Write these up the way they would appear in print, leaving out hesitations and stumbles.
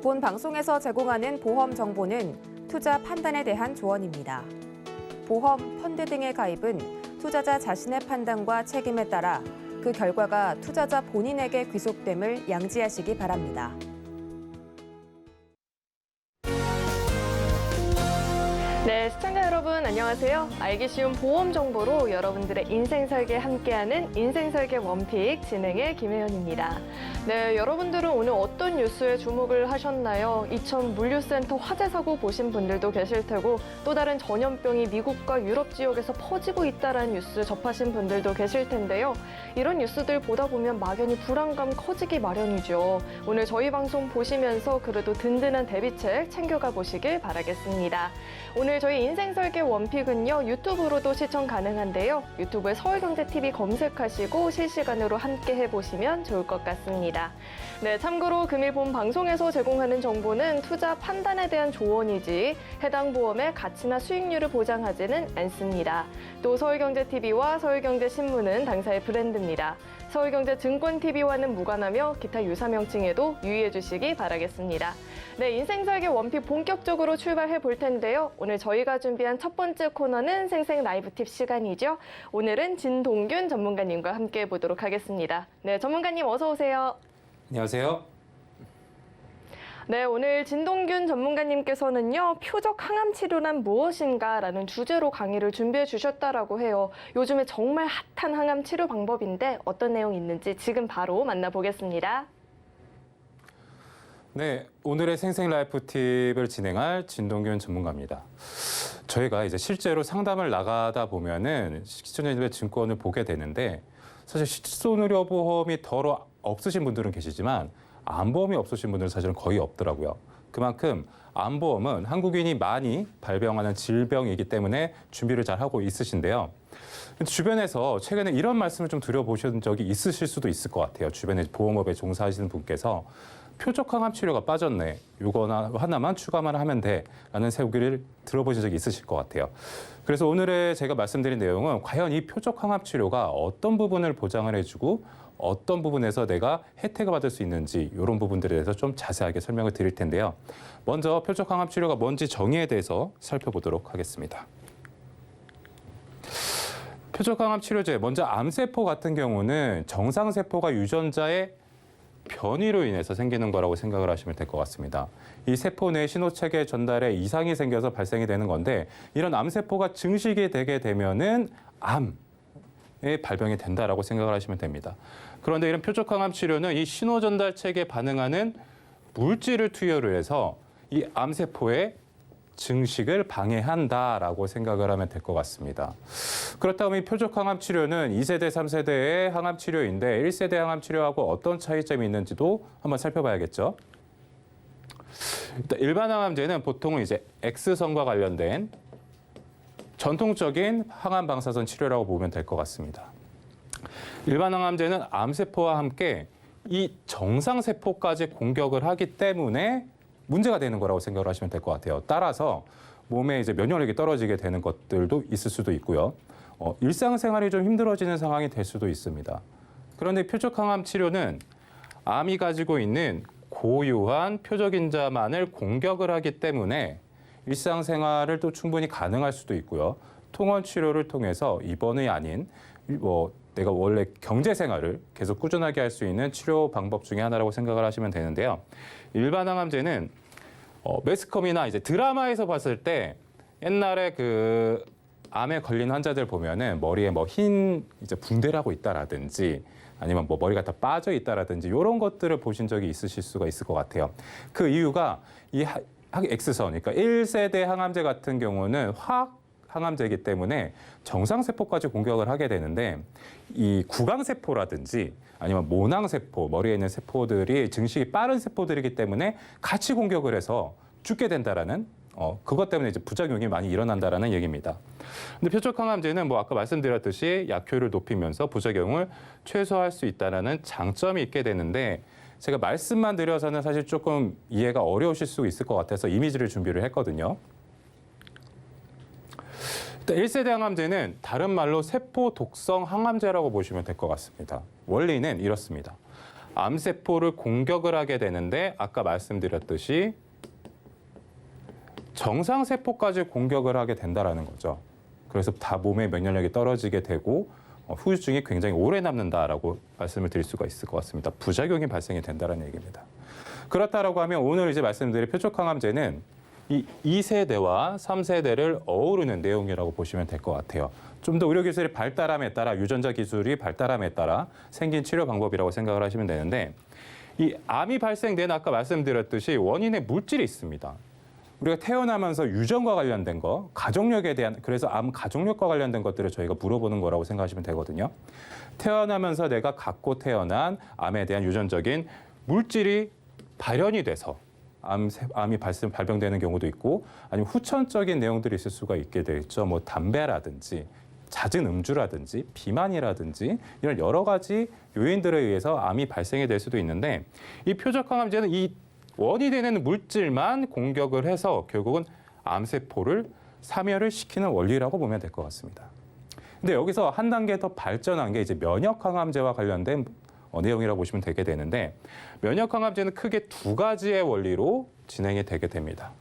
본 방송에서 제공하는 보험 정보는 투자 판단에 대한 조언입니다. 보험, 펀드 등의 가입은 투자자 자신의 판단과 책임에 따라 그 결과가 투자자 본인에게 귀속됨을 양지하시기 바랍니다. 네, 시청자 여러분 안녕하세요. 알기 쉬운 보험 정보로 여러분들의 인생 설계 함께하는 인생 설계 원픽 진행의 김혜연입니다. 네, 여러분들은 오늘 어떤 뉴스에 주목을 하셨나요? 이천 물류센터 화재 사고 보신 분들도 계실 테고 또 다른 전염병이 미국과 유럽 지역에서 퍼지고 있다는 뉴스 접하신 분들도 계실 텐데요. 이런 뉴스들 보다 보면 막연히 불안감 커지기 마련이죠. 오늘 저희 방송 보시면서 그래도 든든한 대비책 챙겨가 보시길 바라겠습니다. 오늘 저희 인생 설계 원픽은요, 유튜브로도 시청 가능한데요. 유튜브에 서울경제TV 검색하시고 실시간으로 함께 해보시면 좋을 것 같습니다. 네, 참고로 금일 본 방송에서 제공하는 정보는 투자 판단에 대한 조언이지 해당 보험의 가치나 수익률을 보장하지는 않습니다. 또 서울경제TV와 서울경제신문은 당사의 브랜드입니다. 서울경제증권TV와는 무관하며 기타 유사 명칭에도 유의해 주시기 바라겠습니다. 네, 인생 설계 원픽 본격적으로 출발해 볼 텐데요. 오늘 저희가 준비한 첫 번째 코너는 생생 라이브 팁 시간이죠. 오늘은 진동균 전문가님과 함께 해보도록 하겠습니다. 네, 전문가님 어서 오세요. 안녕하세요. 네, 오늘 진동균 전문가님께서는요, 표적 항암 치료란 무엇인가라는 주제로 강의를 준비해 주셨다라고 해요. 요즘에 정말 핫한 항암 치료 방법인데 어떤 내용이 있는지 지금 바로 만나보겠습니다. 네, 오늘의 생생 라이프 팁을 진행할 진동균 전문가입니다. 저희가 이제 실제로 상담을 나가다 보면은 시청자님의 증권을 보게 되는데 사실 실손의료보험이 덜어 없으신 분들은 계시지만 암보험이 없으신 분들은 사실은 거의 없더라고요. 그만큼 암보험은 한국인이 많이 발병하는 질병이기 때문에 준비를 잘 하고 있으신데요. 주변에서 최근에 이런 말씀을 좀 드려보신 적이 있으실 수도 있을 것 같아요. 주변에 보험업에 종사하시는 분께서 표적 항암 치료가 빠졌네. 이거 하나만 추가만 하면 돼. 라는 세우기를 들어보신 적이 있으실 것 같아요. 그래서 오늘의 제가 말씀드린 내용은 과연 이 표적 항암 치료가 어떤 부분을 보장을 해주고 어떤 부분에서 내가 혜택을 받을 수 있는지 이런 부분들에 대해서 좀 자세하게 설명을 드릴 텐데요. 먼저 표적 항암 치료가 뭔지 정의에 대해서 살펴보도록 하겠습니다. 표적 항암 치료제, 먼저 암세포 같은 경우는 정상세포가 유전자의 변이로 인해서 생기는 거라고 생각을 하시면 될 것 같습니다. 이 세포 내 신호체계 전달에 이상이 생겨서 발생이 되는 건데 이런 암세포가 증식이 되게 되면은 암의 발병이 된다라고 생각을 하시면 됩니다. 그런데 이런 표적 항암 치료는 이 신호 전달 체계에 반응하는 물질을 투여를 해서 이 암세포의 증식을 방해한다라고 생각을 하면 될 것 같습니다. 그렇다면 이 표적 항암 치료는 2세대, 3세대의 항암 치료인데 1세대 항암 치료하고 어떤 차이점이 있는지도 한번 살펴봐야겠죠. 일반 항암제는 보통은 이제 X선과 관련된 전통적인 항암 방사선 치료라고 보면 될 것 같습니다. 일반 항암제는 암세포와 함께 이 정상세포까지 공격을 하기 때문에 문제가 되는 거라고 생각을 하시면 될 것 같아요. 따라서 몸에 이제 면역력이 떨어지게 되는 것들도 있을 수도 있고요. 일상생활이 좀 힘들어지는 상황이 될 수도 있습니다. 그런데 표적 항암 치료는 암이 가지고 있는 고유한 표적인자만을 공격을 하기 때문에 일상생활을 또 충분히 가능할 수도 있고요. 통원 치료를 통해서 입원이 아닌 내가 원래 경제생활을 계속 꾸준하게 할 수 있는 치료 방법 중에 하나라고 생각을 하시면 되는데요. 일반 항암제는 매스컴이나 이제 드라마에서 봤을 때 옛날에 그 암에 걸린 환자들 보면은 머리에 흰 이제 붕대라고 있다라든지 아니면 머리가 다 빠져 있다라든지 이런 것들을 보신 적이 있으실 수가 있을 것 같아요. 그 이유가 이 X선, 그러니까 1세대 항암제 같은 경우는 화학 항암제이기 때문에 정상세포까지 공격을 하게 되는데 이 구강세포라든지 아니면 모낭세포, 머리에 있는 세포들이 증식이 빠른 세포들이기 때문에 같이 공격을 해서 죽게 된다라는 그것 때문에 이제 부작용이 많이 일어난다라는 얘기입니다. 근데 표적 항암제는 아까 말씀드렸듯이 약효를 높이면서 부작용을 최소화할 수 있다라는 장점이 있게 되는데 제가 말씀만 드려서는 사실 조금 이해가 어려우실 수 있을 것 같아서 이미지를 준비를 했거든요. 1세대 항암제는 다른 말로 세포 독성 항암제라고 보시면 될 것 같습니다. 원리는 이렇습니다. 암세포를 공격을 하게 되는데 아까 말씀드렸듯이 정상세포까지 공격을 하게 된다라는 거죠. 그래서 다 몸의 면역력이 떨어지게 되고 후유증이 굉장히 오래 남는다라고 말씀을 드릴 수가 있을 것 같습니다. 부작용이 발생이 된다는 얘기입니다. 그렇다라고 하면 오늘 이제 말씀드릴 표적항암제는 이 2세대와 3세대를 어우르는 내용이라고 보시면 될 것 같아요. 좀 더 의료기술이 발달함에 따라 유전자 기술이 발달함에 따라 생긴 치료 방법이라고 생각을 하시면 되는데 이 암이 발생된 아까 말씀드렸듯이 원인의 물질이 있습니다. 우리가 태어나면서 유전과 관련된 거, 가족력에 대한 그래서 암 가족력과 관련된 것들을 저희가 물어보는 거라고 생각하시면 되거든요. 태어나면서 내가 갖고 태어난 암에 대한 유전적인 물질이 발현이 돼서 암이 발병되는 경우도 있고 아니면 후천적인 내용들이 있을 수가 있게 되죠. 뭐 담배라든지 잦은 음주라든지 비만이라든지 이런 여러 가지 요인들에 의해서 암이 발생이 될 수도 있는데 이 표적항암제는 이 원이 되는 물질만 공격을 해서 결국은 암세포를 사멸을 시키는 원리라고 보면 될 것 같습니다. 근데 여기서 한 단계 더 발전한 게 이제 면역항암제와 관련된 내용이라고 보시면 되게 되는데 면역항암제는 크게 두 가지의 원리로 진행이 되게 됩니다.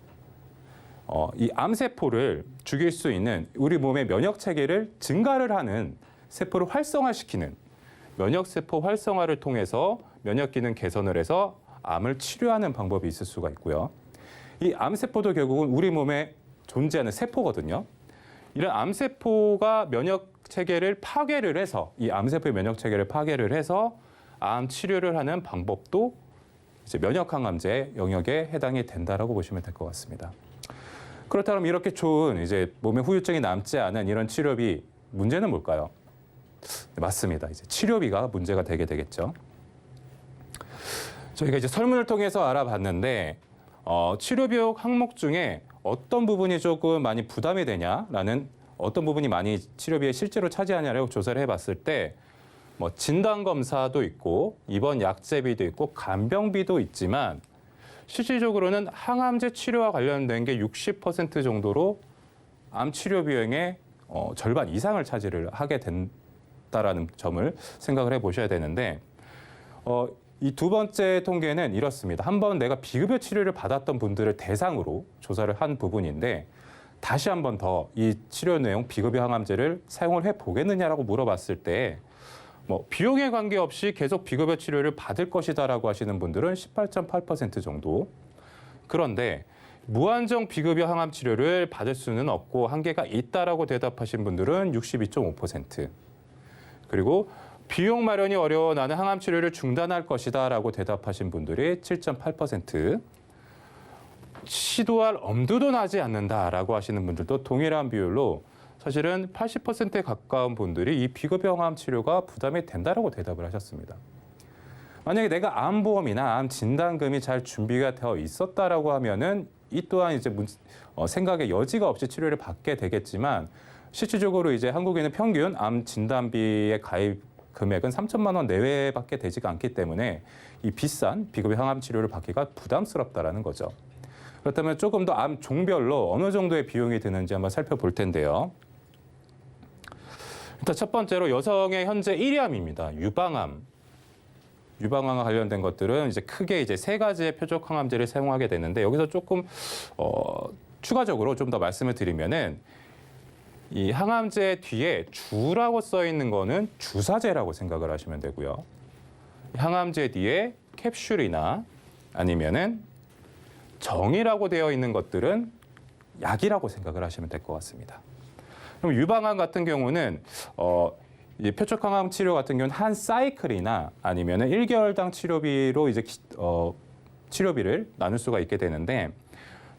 이 암세포를 죽일 수 있는 우리 몸의 면역 체계를 증가를 하는 세포를 활성화시키는 면역세포 활성화를 통해서 면역 기능 개선을 해서 암을 치료하는 방법이 있을 수가 있고요. 이 암세포도 결국은 우리 몸에 존재하는 세포거든요. 이런 암세포가 면역 체계를 파괴를 해서 이 암세포의 면역 체계를 파괴를 해서 암 치료를 하는 방법도 이제 면역항암제 영역에 해당이 된다라고 보시면 될 것 같습니다. 그렇다면 이렇게 좋은 이제 몸에 후유증이 남지 않은 이런 치료비 문제는 뭘까요? 네, 맞습니다. 이제 치료비가 문제가 되게 되겠죠. 저희가 이제 설문을 통해서 알아봤는데 치료비용 항목 중에 어떤 부분이 조금 많이 부담이 되냐라는 어떤 부분이 많이 치료비에 실제로 차지하냐라고 조사를 해봤을 때 뭐 진단 검사도 있고 입원 약제비도 있고 간병비도 있지만 실질적으로는 항암제 치료와 관련된 게 60% 정도로 암 치료 비용의 절반 이상을 차지를 하게 된다라는 점을 생각을 해보셔야 되는데 이 두 번째 통계는 이렇습니다. 한번 내가 비급여 치료를 받았던 분들을 대상으로 조사를 한 부분인데 다시 한 번 더 이 치료 내용 비급여 항암제를 사용을 해보겠느냐라고 물어봤을 때 뭐 비용에 관계없이 계속 비급여 치료를 받을 것이다라고 하시는 분들은 18.8% 정도. 그런데 무한정 비급여 항암 치료를 받을 수는 없고 한계가 있다라고 대답하신 분들은 62.5%. 그리고 비용 마련이 어려워 나는 항암 치료를 중단할 것이다라고 대답하신 분들이 7.8%. 시도할 엄두도 나지 않는다라고 하시는 분들도 동일한 비율로 사실은 80%에 가까운 분들이 이 비급여 항암 치료가 부담이 된다라고 대답을 하셨습니다. 만약에 내가 암보험이나 암 진단금이 잘 준비가 되어 있었다라고 하면은 이 또한 이제 생각의 여지가 없이 치료를 받게 되겠지만 실질적으로 이제 한국인은 평균 암 진단비의 가입 금액은 3천만 원 내외밖에 되지가 않기 때문에 이 비싼 비급여 항암 치료를 받기가 부담스럽다라는 거죠. 그렇다면 조금 더 암 종별로 어느 정도의 비용이 드는지 한번 살펴볼 텐데요. 일단 첫 번째로 여성의 현재 1위 암입니다. 유방암. 유방암과 관련된 것들은 이제 크게 이제 세 가지의 표적 항암제를 사용하게 되는데 여기서 조금 추가적으로 좀 더 말씀을 드리면은 이 항암제 뒤에 주라고 써 있는 거는 주사제라고 생각을 하시면 되고요. 항암제 뒤에 캡슐이나 아니면은 정이라고 되어 있는 것들은 약이라고 생각을 하시면 될 것 같습니다. 그럼 유방암 같은 경우는 이 표적항암 치료 같은 경우는 한 사이클이나 아니면은 1개월당 치료비로 이제 치료비를 나눌 수가 있게 되는데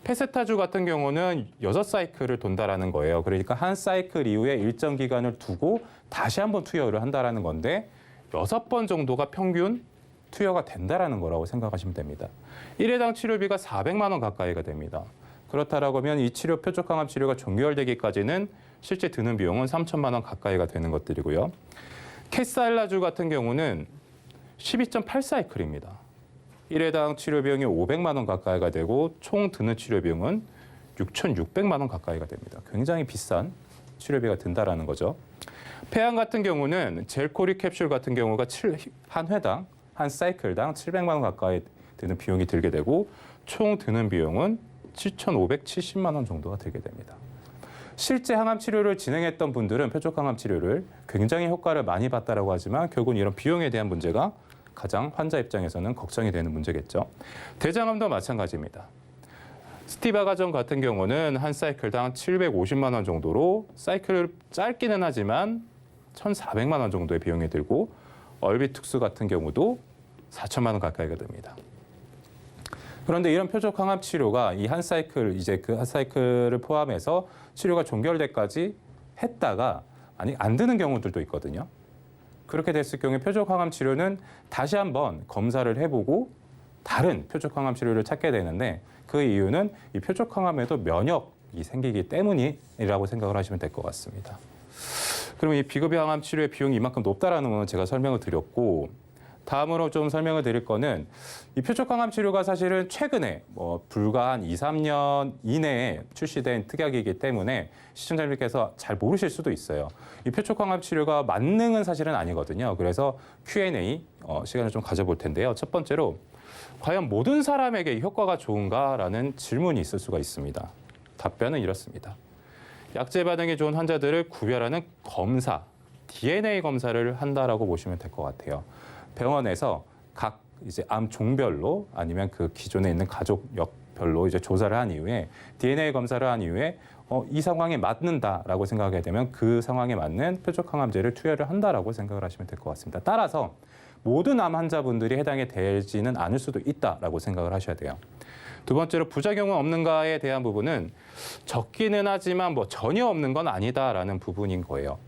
페세타주 같은 경우는 6사이클을 돈다라는 거예요. 그러니까 한 사이클 이후에 일정 기간을 두고 다시 한번 투여를 한다라는 건데 6번 정도가 평균 투여가 된다라는 거라고 생각하시면 됩니다. 1회당 치료비가 400만 원 가까이가 됩니다. 그렇다라고 하면 이 치료 표적항암 치료가 종결되기까지는 실제 드는 비용은 3천만 원 가까이가 되는 것들이고요. 캐살라주 같은 경우는 12.8사이클입니다. 1회당 치료 비용이 500만 원 가까이가 되고 총 드는 치료 비용은 6,600만 원 가까이가 됩니다. 굉장히 비싼 치료비가 든다라는 거죠. 폐암 같은 경우는 젤코리 캡슐 같은 경우가 한 회당 한 사이클당 700만 원 가까이 드는 비용이 들게 되고 총 드는 비용은 7,570만 원 정도가 들게 됩니다. 실제 항암 치료를 진행했던 분들은 표적 항암 치료를 굉장히 효과를 많이 봤다라고 하지만 결국은 이런 비용에 대한 문제가 가장 환자 입장에서는 걱정이 되는 문제겠죠. 대장암도 마찬가지입니다. 스티바가전 같은 경우는 한 사이클당 750만 원 정도로 사이클을 짧기는 하지만 1,400만 원 정도의 비용이 들고 얼비툭스 같은 경우도 4천만 원 가까이가 됩니다. 그런데 이런 표적 항암 치료가 이 한 사이클 이제 그 한 사이클을 포함해서 치료가 종결되까지 했다가 아니 안 되는 경우들도 있거든요. 그렇게 됐을 경우에 표적 항암 치료는 다시 한번 검사를 해보고 다른 표적 항암 치료를 찾게 되는데 그 이유는 이 표적 항암에도 면역이 생기기 때문이라고 생각을 하시면 될 것 같습니다. 그러면 이 비급여 항암 치료의 비용이 이만큼 높다라는 건 제가 설명을 드렸고 다음으로 좀 설명을 드릴 거는 이 표적 항암 치료가 사실은 최근에 불과 한 2, 3년 이내에 출시된 특약이기 때문에 시청자님께서 잘 모르실 수도 있어요. 이 표적 항암 치료가 만능은 사실은 아니거든요. 그래서 Q&A 시간을 좀 가져볼 텐데요. 첫 번째로 과연 모든 사람에게 효과가 좋은가라는 질문이 있을 수가 있습니다. 답변은 이렇습니다. 약제 반응이 좋은 환자들을 구별하는 검사, DNA 검사를 한다라고 보시면 될 것 같아요. 병원에서 각 이제 암 종별로 아니면 그 기존에 있는 가족력별로 이제 조사를 한 이후에 DNA 검사를 한 이후에 이 상황에 맞는다라고 생각하게 되면 그 상황에 맞는 표적 항암제를 투여를 한다라고 생각을 하시면 될 것 같습니다. 따라서 모든 암 환자분들이 해당이 되지는 않을 수도 있다라고 생각을 하셔야 돼요. 두 번째로 부작용은 없는가에 대한 부분은 적기는 하지만 전혀 없는 건 아니다라는 부분인 거예요.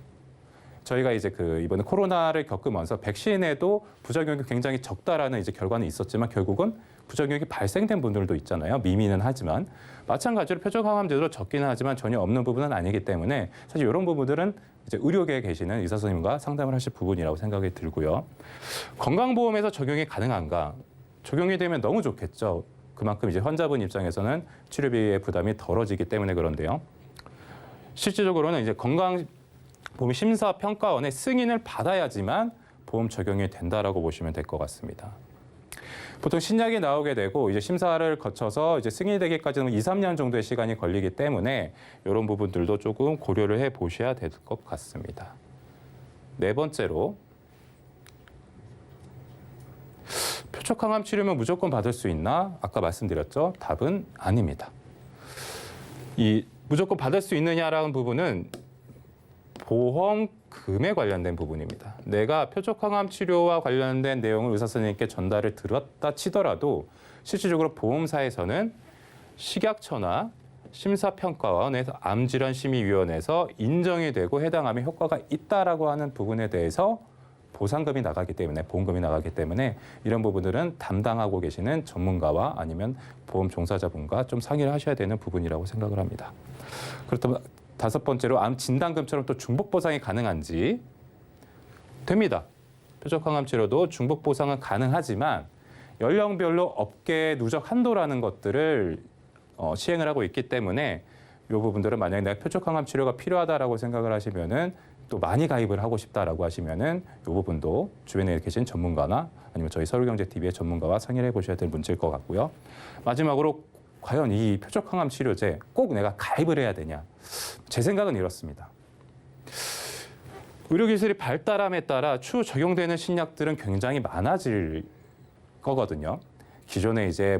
저희가 이제 이번에 코로나를 겪으면서 백신에도 부작용이 굉장히 적다라는 이제 결과는 있었지만 결국은 부작용이 발생된 분들도 있잖아요. 미미는 하지만 마찬가지로 표적 항암제도 적기는 하지만 전혀 없는 부분은 아니기 때문에 사실 이런 부분들은 이제 의료계에 계시는 의사 선생님과 상담을 하실 부분이라고 생각이 들고요. 건강보험에서 적용이 가능한가? 적용이 되면 너무 좋겠죠. 그만큼 이제 환자분 입장에서는 치료비의 부담이 덜어지기 때문에 그런데요. 실질적으로는 이제 건강보험 심사평가원의 승인을 받아야지만 보험 적용이 된다라고 보시면 될 것 같습니다. 보통 신약이 나오게 되고 이제 심사를 거쳐서 이제 승인이 되기까지는 2, 3년 정도의 시간이 걸리기 때문에 이런 부분들도 조금 고려를 해 보셔야 될 것 같습니다. 네 번째로 표적 항암 치료면 무조건 받을 수 있나? 아까 말씀드렸죠. 답은 아닙니다. 이 무조건 받을 수 있느냐라는 부분은 보험금에 관련된 부분입니다. 내가 표적 항암 치료와 관련된 내용을 의사 선생님께 전달을 드렸다 치더라도 실질적으로 보험사에서는 식약처나 심사평가원에서 암질환심의위원회에서 인정이 되고 해당 암에 효과가 있다라고 하는 부분에 대해서 보상금이 나가기 때문에 보험금이 나가기 때문에 이런 부분들은 담당하고 계시는 전문가와 아니면 보험 종사자분과 좀 상의를 하셔야 되는 부분이라고 생각을 합니다. 그렇다면 다섯 번째로 암 진단금처럼 또 중복 보상이 가능한지 됩니다. 표적 항암 치료도 중복 보상은 가능하지만 연령별로 업계 누적 한도라는 것들을 시행을 하고 있기 때문에 이 부분들은 만약에 내가 표적 항암 치료가 필요하다라고 생각을 하시면은 또 많이 가입을 하고 싶다라고 하시면은 이 부분도 주변에 계신 전문가나 아니면 저희 서울경제TV의 전문가와 상의를 해보셔야 될 문제일 것 같고요. 마지막으로 과연 이 표적 항암 치료제 꼭 내가 가입을 해야 되냐? 제 생각은 이렇습니다. 의료기술이 발달함에 따라 추후 적용되는 신약들은 굉장히 많아질 거거든요. 기존에 이제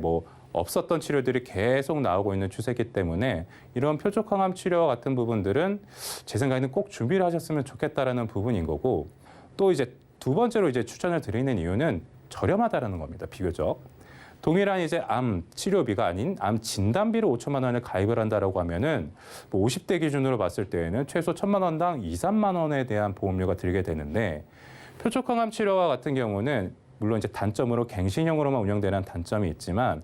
없었던 치료들이 계속 나오고 있는 추세이기 때문에 이런 표적 항암 치료와 같은 부분들은 제 생각에는 꼭 준비를 하셨으면 좋겠다라는 부분인 거고 또 이제 두 번째로 이제 추천을 드리는 이유는 저렴하다라는 겁니다. 비교적. 동일한 이제 암 치료비가 아닌 암 진단비로 5천만 원을 가입을 한다라고 하면은 50대 기준으로 봤을 때에는 최소 1,000만 원당 2, 3만 원에 대한 보험료가 들게 되는데 표적 항암 치료와 같은 경우는 물론 이제 단점으로 갱신형으로만 운영되는 단점이 있지만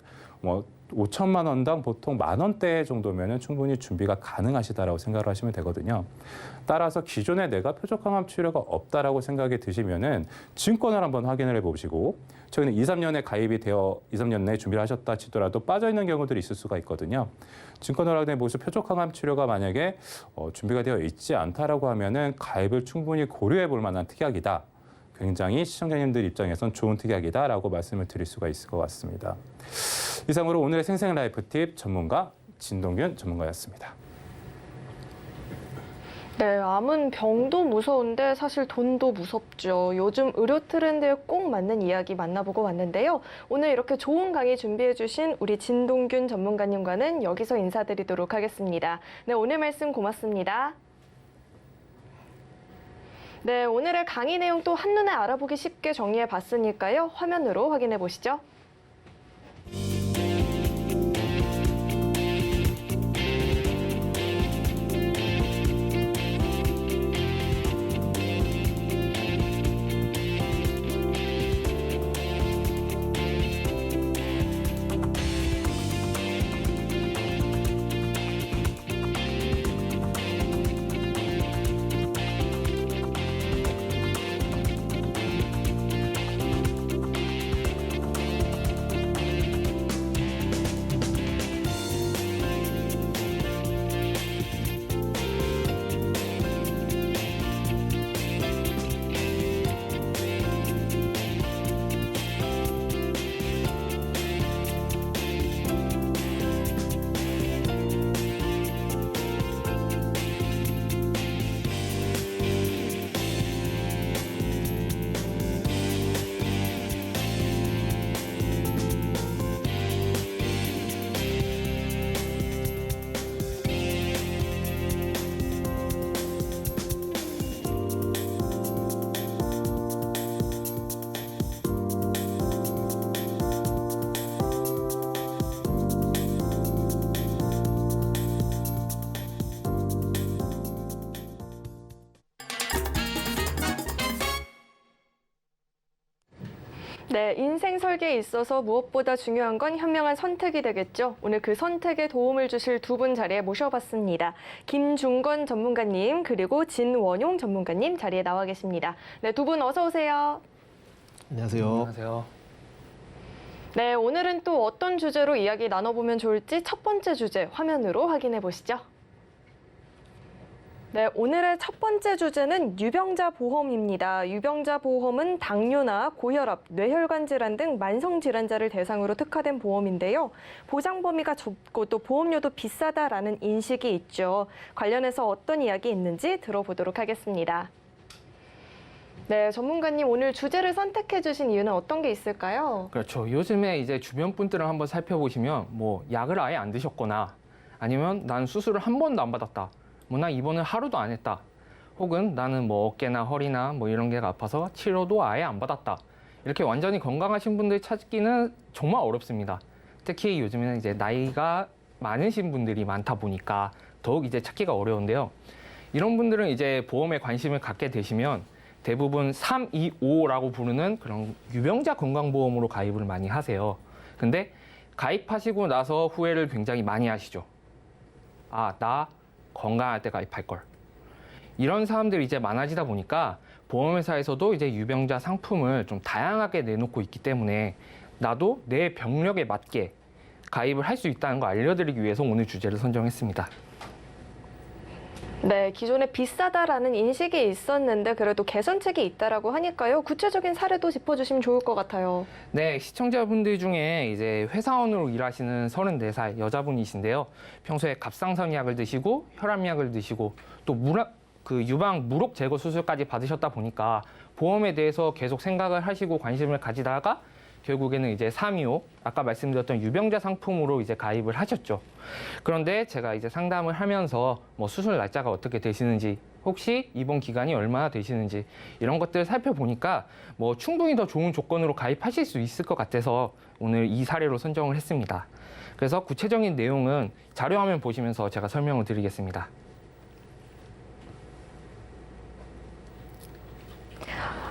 5천만 원당 보통 10,000원대 정도면은 충분히 준비가 가능하시다라고 생각을 하시면 되거든요. 따라서 기존에 내가 표적 항암 치료가 없다라고 생각이 드시면은 증권을 한번 확인을 해보시고 저희는 2, 3년에 가입이 되어 2, 3년 내에 준비를 하셨다 치더라도 빠져 있는 경우들이 있을 수가 있거든요. 증권을 확인해 보시고 표적 항암 치료가 만약에 준비가 되어 있지 않다라고 하면은 가입을 충분히 고려해 볼 만한 특약이다. 굉장히 시청자님들 입장에선 좋은 특약이다라고 말씀을 드릴 수가 있을 것 같습니다. 이상으로 오늘의 생생 라이프 팁 전문가 진동균 전문가였습니다. 네, 암은 병도 무서운데 사실 돈도 무섭죠. 요즘 의료 트렌드에 꼭 맞는 이야기 만나보고 왔는데요. 오늘 이렇게 좋은 강의 준비해 주신 우리 진동균 전문가님과는 여기서 인사드리도록 하겠습니다. 네, 오늘 말씀 고맙습니다. 네, 오늘의 강의 내용 또 한눈에 알아보기 쉽게 정리해 봤으니까요. 화면으로 확인해 보시죠. 네, 인생 설계에 있어서 무엇보다 중요한 건 현명한 선택이 되겠죠. 오늘 그 선택에 도움을 주실 두 분 자리에 모셔봤습니다. 김중건 전문가님 그리고 진원용 전문가님 자리에 나와 계십니다. 네, 두 분 어서 오세요. 안녕하세요. 안녕하세요. 네, 오늘은 또 어떤 주제로 이야기 나눠보면 좋을지 첫 번째 주제 화면으로 확인해 보시죠. 네, 오늘의 첫 번째 주제는 유병자 보험입니다. 유병자 보험은 당뇨나 고혈압, 뇌혈관 질환 등 만성 질환자를 대상으로 특화된 보험인데요. 보장 범위가 좁고 또 보험료도 비싸다라는 인식이 있죠. 관련해서 어떤 이야기 있는지 들어보도록 하겠습니다. 네, 전문가님 오늘 주제를 선택해 주신 이유는 어떤 게 있을까요? 그렇죠. 요즘에 이제 주변 분들을 한번 살펴보시면 뭐 약을 아예 안 드셨거나 아니면 난 수술을 한 번도 안 받았다. 뭐 나 입원을 하루도 안 했다. 혹은 나는 뭐 어깨나 허리나 뭐 이런 게 아파서 치료도 아예 안 받았다. 이렇게 완전히 건강하신 분들 찾기는 정말 어렵습니다. 특히 요즘에는 이제 나이가 많으신 분들이 많다 보니까 더욱 이제 찾기가 어려운데요. 이런 분들은 이제 보험에 관심을 갖게 되시면 대부분 325라고 부르는 그런 유병자 건강보험으로 가입을 많이 하세요. 근데 가입하시고 나서 후회를 굉장히 많이 하시죠. 아, 나 건강할 때 가입할 걸. 이런 사람들이 이제 많아지다 보니까 보험회사에서도 이제 유병자 상품을 좀 다양하게 내놓고 있기 때문에 나도 내 병력에 맞게 가입을 할 수 있다는 거 알려드리기 위해서 오늘 주제를 선정했습니다. 네, 기존에 비싸다라는 인식이 있었는데 그래도 개선책이 있다라고 하니까요. 구체적인 사례도 짚어주시면 좋을 것 같아요. 네, 시청자분들 중에 이제 회사원으로 일하시는 34살 여자분이신데요. 평소에 갑상선약을 드시고 혈압약을 드시고 또 유방 무록 제거 수술까지 받으셨다 보니까 보험에 대해서 계속 생각을 하시고 관심을 가지다가 결국에는 이제 325, 아까 말씀드렸던 유병자 상품으로 이제 가입을 하셨죠. 그런데 제가 이제 상담을 하면서 뭐 수술 날짜가 어떻게 되시는지, 혹시 입원 기간이 얼마나 되시는지 이런 것들을 살펴보니까 뭐 충분히 더 좋은 조건으로 가입하실 수 있을 것 같아서 오늘 이 사례로 선정을 했습니다. 그래서 구체적인 내용은 자료화면 보시면서 제가 설명을 드리겠습니다.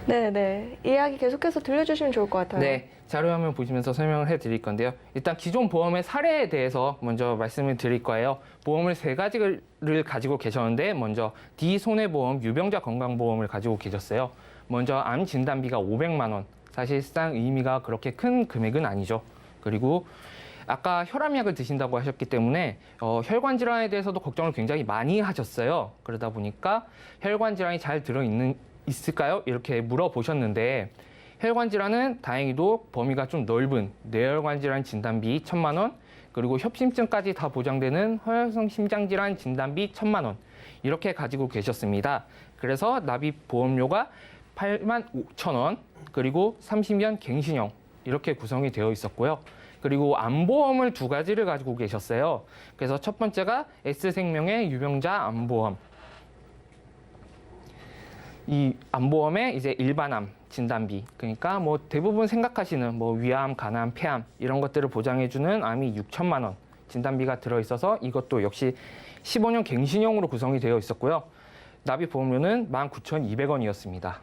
네. 이야기 계속해서 들려주시면 좋을 것 같아요. 네, 자료화면 보시면서 설명을 해드릴 건데요. 일단 기존 보험의 사례에 대해서 먼저 말씀을 드릴 거예요. 보험을 3가지를 가지고 계셨는데 먼저 D손해보험 유병자 건강보험을 가지고 계셨어요. 먼저 암 진단비가 500만 원. 사실상 의미가 그렇게 큰 금액은 아니죠. 그리고 아까 혈압약을 드신다고 하셨기 때문에 혈관 질환에 대해서도 걱정을 굉장히 많이 하셨어요. 그러다 보니까 혈관 질환이 잘 들어있는 있을까요? 이렇게 물어보셨는데 혈관 질환은 다행히도 범위가 좀 넓은 뇌혈관 질환 진단비 1,000만 원, 그리고 협심증까지 다 보장되는 허혈성 심장 질환 진단비 1,000만 원 이렇게 가지고 계셨습니다. 그래서 납입 보험료가 85,000원, 그리고 30년 갱신형 이렇게 구성이 되어 있었고요. 그리고 암보험을 두 가지를 가지고 계셨어요. 그래서 첫 번째가 S생명의 유병자 암보험. 이 암보험에 이제 일반암 진단비, 그러니까 뭐 대부분 생각하시는 뭐 위암, 간암, 폐암 이런 것들을 보장해주는 암이 6천만 원 진단비가 들어있어서 이것도 역시 15년 갱신형으로 구성이 되어 있었고요. 납입 보험료는 19,200원이었습니다.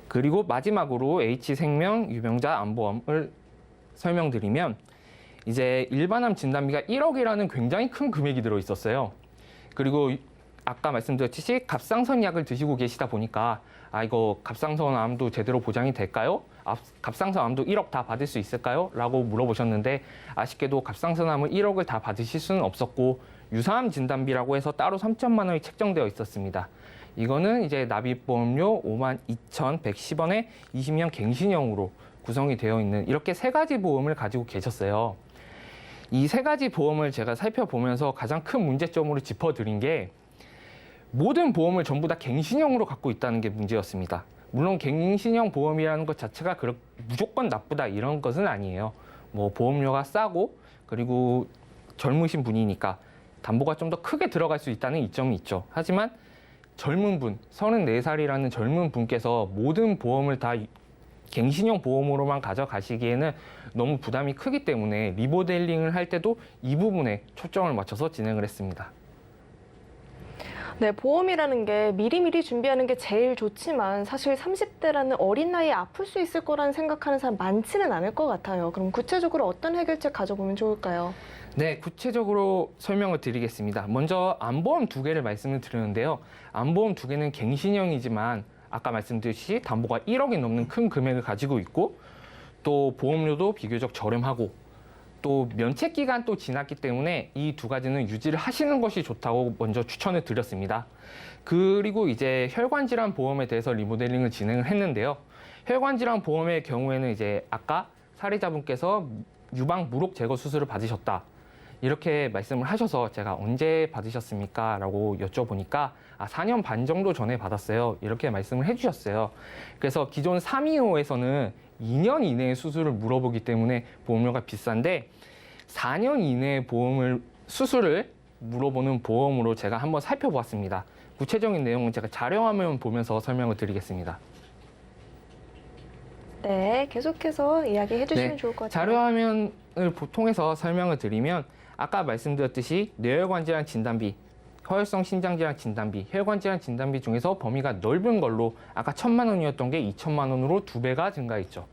그리고 마지막으로 H생명 유병자 암보험을 설명드리면 이제 일반암 진단비가 1억이라는 굉장히 큰 금액이 들어있었어요. 그리고 아까 말씀드렸듯이 갑상선 약을 드시고 계시다 보니까 이거 갑상선 암도 제대로 보장이 될까요? 갑상선 암도 1억 다 받을 수 있을까요? 라고 물어보셨는데 아쉽게도 갑상선 암을 1억을 다 받으실 수는 없었고 유사암 진단비라고 해서 따로 3천만 원이 책정되어 있었습니다. 이거는 이제 납입보험료 52,110원에 20년 갱신형으로 구성이 되어 있는 이렇게 세 가지 보험을 가지고 계셨어요. 이 세 가지 보험을 제가 살펴보면서 가장 큰 문제점으로 짚어드린 게 모든 보험을 전부 다 갱신형으로 갖고 있다는 게 문제였습니다. 물론 갱신형 보험이라는 것 자체가 무조건 나쁘다 이런 것은 아니에요. 뭐 보험료가 싸고 그리고 젊으신 분이니까 담보가 좀 더 크게 들어갈 수 있다는 이점이 있죠. 하지만 젊은 분, 34살이라는 젊은 분께서 모든 보험을 다 갱신형 보험으로만 가져가시기에는 너무 부담이 크기 때문에 리모델링을 할 때도 이 부분에 초점을 맞춰서 진행을 했습니다. 네, 보험이라는 게 미리미리 준비하는 게 제일 좋지만 사실 30대라는 어린 나이에 아플 수 있을 거라는 생각하는 사람 많지는 않을 것 같아요. 그럼 구체적으로 어떤 해결책 가져보면 좋을까요? 네, 구체적으로 설명을 드리겠습니다. 먼저 암보험 두 개를 말씀을 드렸는데요. 암보험 두 개는 갱신형이지만 아까 말씀드렸듯이 담보가 1억이 넘는 큰 금액을 가지고 있고 또 보험료도 비교적 저렴하고 또 면책 기간도 지났기 때문에 이 두 가지는 유지를 하시는 것이 좋다고 먼저 추천을 드렸습니다. 그리고 이제 혈관 질환 보험에 대해서 리모델링을 진행을 했는데요. 혈관 질환 보험의 경우에는 이제 아까 사례자분께서 유방 무록 제거 수술을 받으셨다. 이렇게 말씀을 하셔서 제가 언제 받으셨습니까? 라고 여쭤보니까 4년 반 정도 전에 받았어요. 이렇게 말씀을 해주셨어요. 그래서 기존 325에서는 2년 이내의 수술을 물어보기 때문에 보험료가 비싼데 4년 이내의 수술을 물어보는 보험으로 제가 한번 살펴보았습니다. 구체적인 내용은 제가 자료화면 보면서 설명을 드리겠습니다. 네, 계속해서 이야기해 주시면 네, 좋을 것 같아요. 자료화면을 통해서 설명을 드리면 아까 말씀드렸듯이 뇌혈관 질환 진단비, 허혈성 심장질환 진단비, 혈관 질환 진단비 중에서 범위가 넓은 걸로 아까 1,000만 원이었던 게 2천만 원으로 2배가 증가했죠.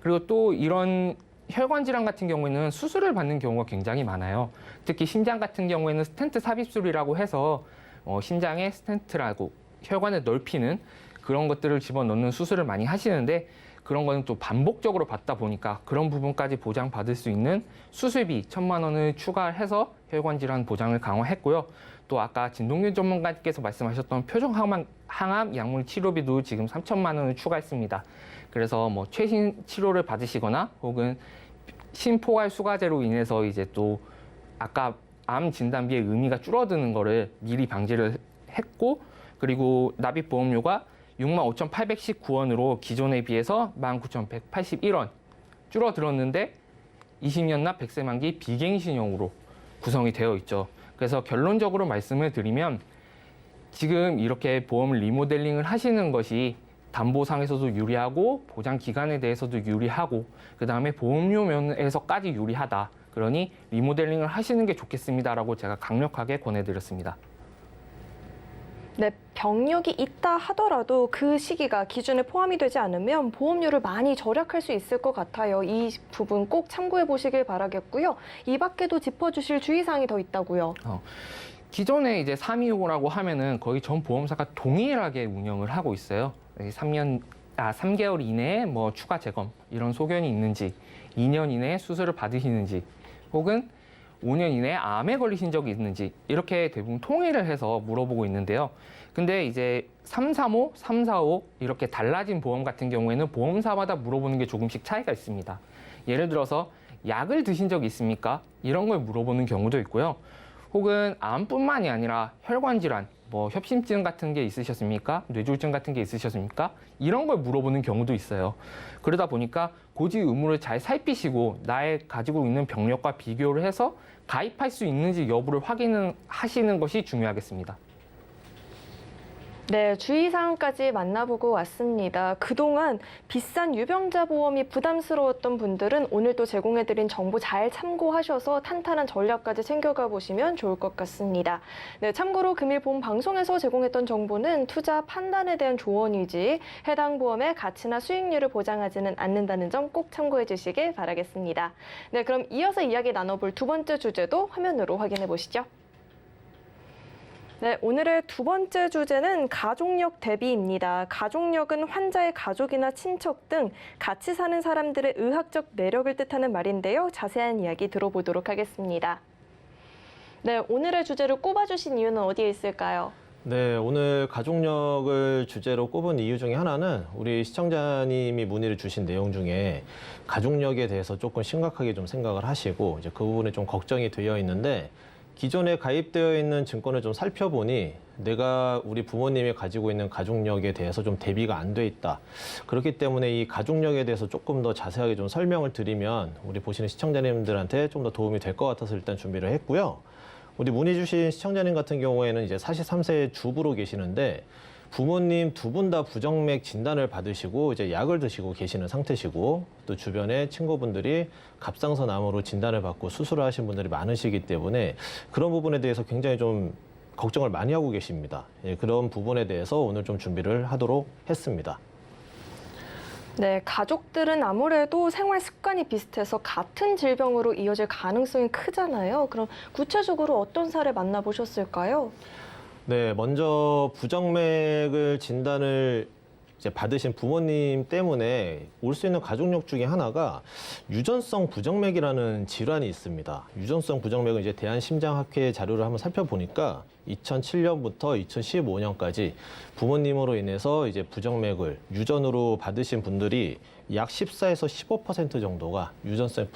그리고 또 이런 혈관 질환 같은 경우에는 수술을 받는 경우가 굉장히 많아요. 특히 심장 같은 경우에는 스텐트 삽입술이라고 해서 심장에 스텐트라고 혈관을 넓히는 그런 것들을 집어넣는 수술을 많이 하시는데 그런 거는 또 반복적으로 받다 보니까 그런 부분까지 보장받을 수 있는 수술비 1,000만 원을 추가해서 혈관 질환 보장을 강화했고요. 또 아까 진동균 전문가께서 말씀하셨던 표적 항암 약물 치료비도 지금 3,000만 원을 추가했습니다. 그래서 뭐 최신 치료를 받으시거나 혹은 심포괄 수가제로 인해서 이제 또 아까 암 진단비의 의미가 줄어드는 거를 미리 방지를 했고 그리고 납입 보험료가 65,819원으로 기존에 비해서 19,181원 줄어들었는데 20년 납 100세 만기 비갱신형으로 구성이 되어 있죠. 그래서 결론적으로 말씀을 드리면 지금 이렇게 보험을 리모델링을 하시는 것이 담보상에서도 유리하고 보장 기간에 대해서도 유리하고 그다음에 보험료 면에서까지 유리하다. 그러니 리모델링을 하시는 게 좋겠습니다라고 제가 강력하게 권해드렸습니다. 네, 병력이 있다 하더라도 그 시기가 기준에 포함이 되지 않으면 보험료를 많이 절약할 수 있을 것 같아요. 이 부분 꼭 참고해 보시길 바라겠고요. 이 밖에도 짚어주실 주의사항이 더 있다고요. 기존에 이제 325라고 하면은 거의 전 보험사가 동일하게 운영을 하고 있어요. 3개월 이내에 뭐 추가 재검 이런 소견이 있는지, 2년 이내에 수술을 받으시는지, 혹은 5년 이내에 암에 걸리신 적이 있는지 이렇게 대부분 통일을 해서 물어보고 있는데요. 근데 이제 335, 345 이렇게 달라진 보험 같은 경우에는 보험사마다 물어보는 게 조금씩 차이가 있습니다. 예를 들어서 약을 드신 적 있습니까? 이런 걸 물어보는 경우도 있고요. 혹은 암뿐만이 아니라 혈관 질환, 뭐 협심증 같은 게 있으셨습니까? 뇌졸중 같은 게 있으셨습니까? 이런 걸 물어보는 경우도 있어요. 그러다 보니까 고지 의무를 잘 살피시고 나의 가지고 있는 병력과 비교를 해서 가입할 수 있는지 여부를 확인하시는 것이 중요하겠습니다. 네, 주의사항까지 만나보고 왔습니다. 그동안 비싼 유병자 보험이 부담스러웠던 분들은 오늘 또 제공해드린 정보 잘 참고하셔서 탄탄한 전략까지 챙겨가 보시면 좋을 것 같습니다. 네, 참고로 금일 본 방송에서 제공했던 정보는 투자 판단에 대한 조언이지 해당 보험의 가치나 수익률을 보장하지는 않는다는 점 꼭 참고해 주시길 바라겠습니다. 네, 그럼 이어서 이야기 나눠볼 두 번째 주제도 화면으로 확인해 보시죠. 네, 오늘의 두 번째 주제는 가족력 대비입니다. 가족력은 환자의 가족이나 친척 등 같이 사는 사람들의 의학적 내력을 뜻하는 말인데요. 자세한 이야기 들어보도록 하겠습니다. 네, 오늘의 주제를 꼽아주신 이유는 어디에 있을까요? 네, 오늘 가족력을 주제로 꼽은 이유 중에 하나는 우리 시청자님이 문의를 주신 내용 중에 가족력에 대해서 조금 심각하게 좀 생각을 하시고 이제 그 부분에 좀 걱정이 되어 있는데 기존에 가입되어 있는 증권을 좀 살펴보니 내가 우리 부모님이 가지고 있는 가족력에 대해서 좀 대비가 안 돼 있다. 그렇기 때문에 이 가족력에 대해서 조금 더 자세하게 좀 설명을 드리면 우리 보시는 시청자님들한테 좀 더 도움이 될 것 같아서 일단 준비를 했고요. 우리 문의 주신 시청자님 같은 경우에는 이제 43세 주부로 계시는데 부모님 두 분 다 부정맥 진단을 받으시고 이제 약을 드시고 계시는 상태시고 또 주변에 친구분들이 갑상선암으로 진단을 받고 수술을 하신 분들이 많으시기 때문에 그런 부분에 대해서 굉장히 좀 걱정을 많이 하고 계십니다. 예, 그런 부분에 대해서 오늘 좀 준비를 하도록 했습니다. 네, 가족들은 아무래도 생활 습관이 비슷해서 같은 질병으로 이어질 가능성이 크잖아요. 그럼 구체적으로 어떤 사례 만나보셨을까요? 네, 먼저 부정맥을 진단을 이제 받으신 부모님 때문에 올 수 있는 가족력 중에 하나가 유전성 부정맥이라는 질환이 있습니다. 유전성 부정맥은 이제 대한심장학회 자료를 한번 살펴보니까 2007년부터 2015년까지 부모님으로 인해서 이제 부정맥을 유전으로 받으신 분들이 약 14에서 15% 정도가 유전성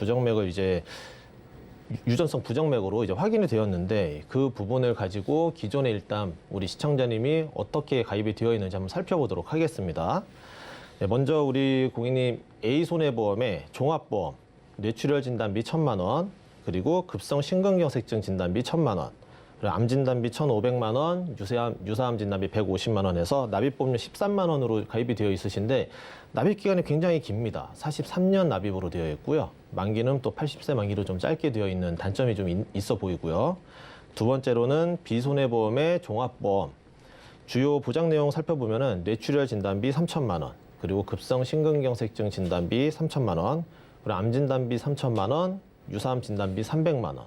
부정맥으로 이제 확인이 되었는데 그 부분을 가지고 기존에 일단 우리 시청자님이 어떻게 가입이 되어 있는지 한번 살펴보도록 하겠습니다. 네, 먼저 우리 고객님 A손해보험의 종합보험, 뇌출혈 진단비 1,000만 원, 그리고 급성 심근경색증 진단비 1,000만 원, 그리고 암 진단비 1,500만 원, 유사암 진단비 150만 원 해서 납입보험료 13만 원으로 가입이 되어 있으신데 납입 기간이 굉장히 깁니다. 43년 납입으로 되어 있고요. 만기는 또 80세 만기로 좀 짧게 되어 있는 단점이 좀 있어 보이고요. 두 번째로는 비손해보험의 종합보험. 주요 보장 내용 살펴보면은 뇌출혈 진단비 3,000만 원, 그리고 급성 심근경색증 진단비 3,000만 원, 그리고 암 진단비 3,000만 원, 유사암 진단비 300만 원.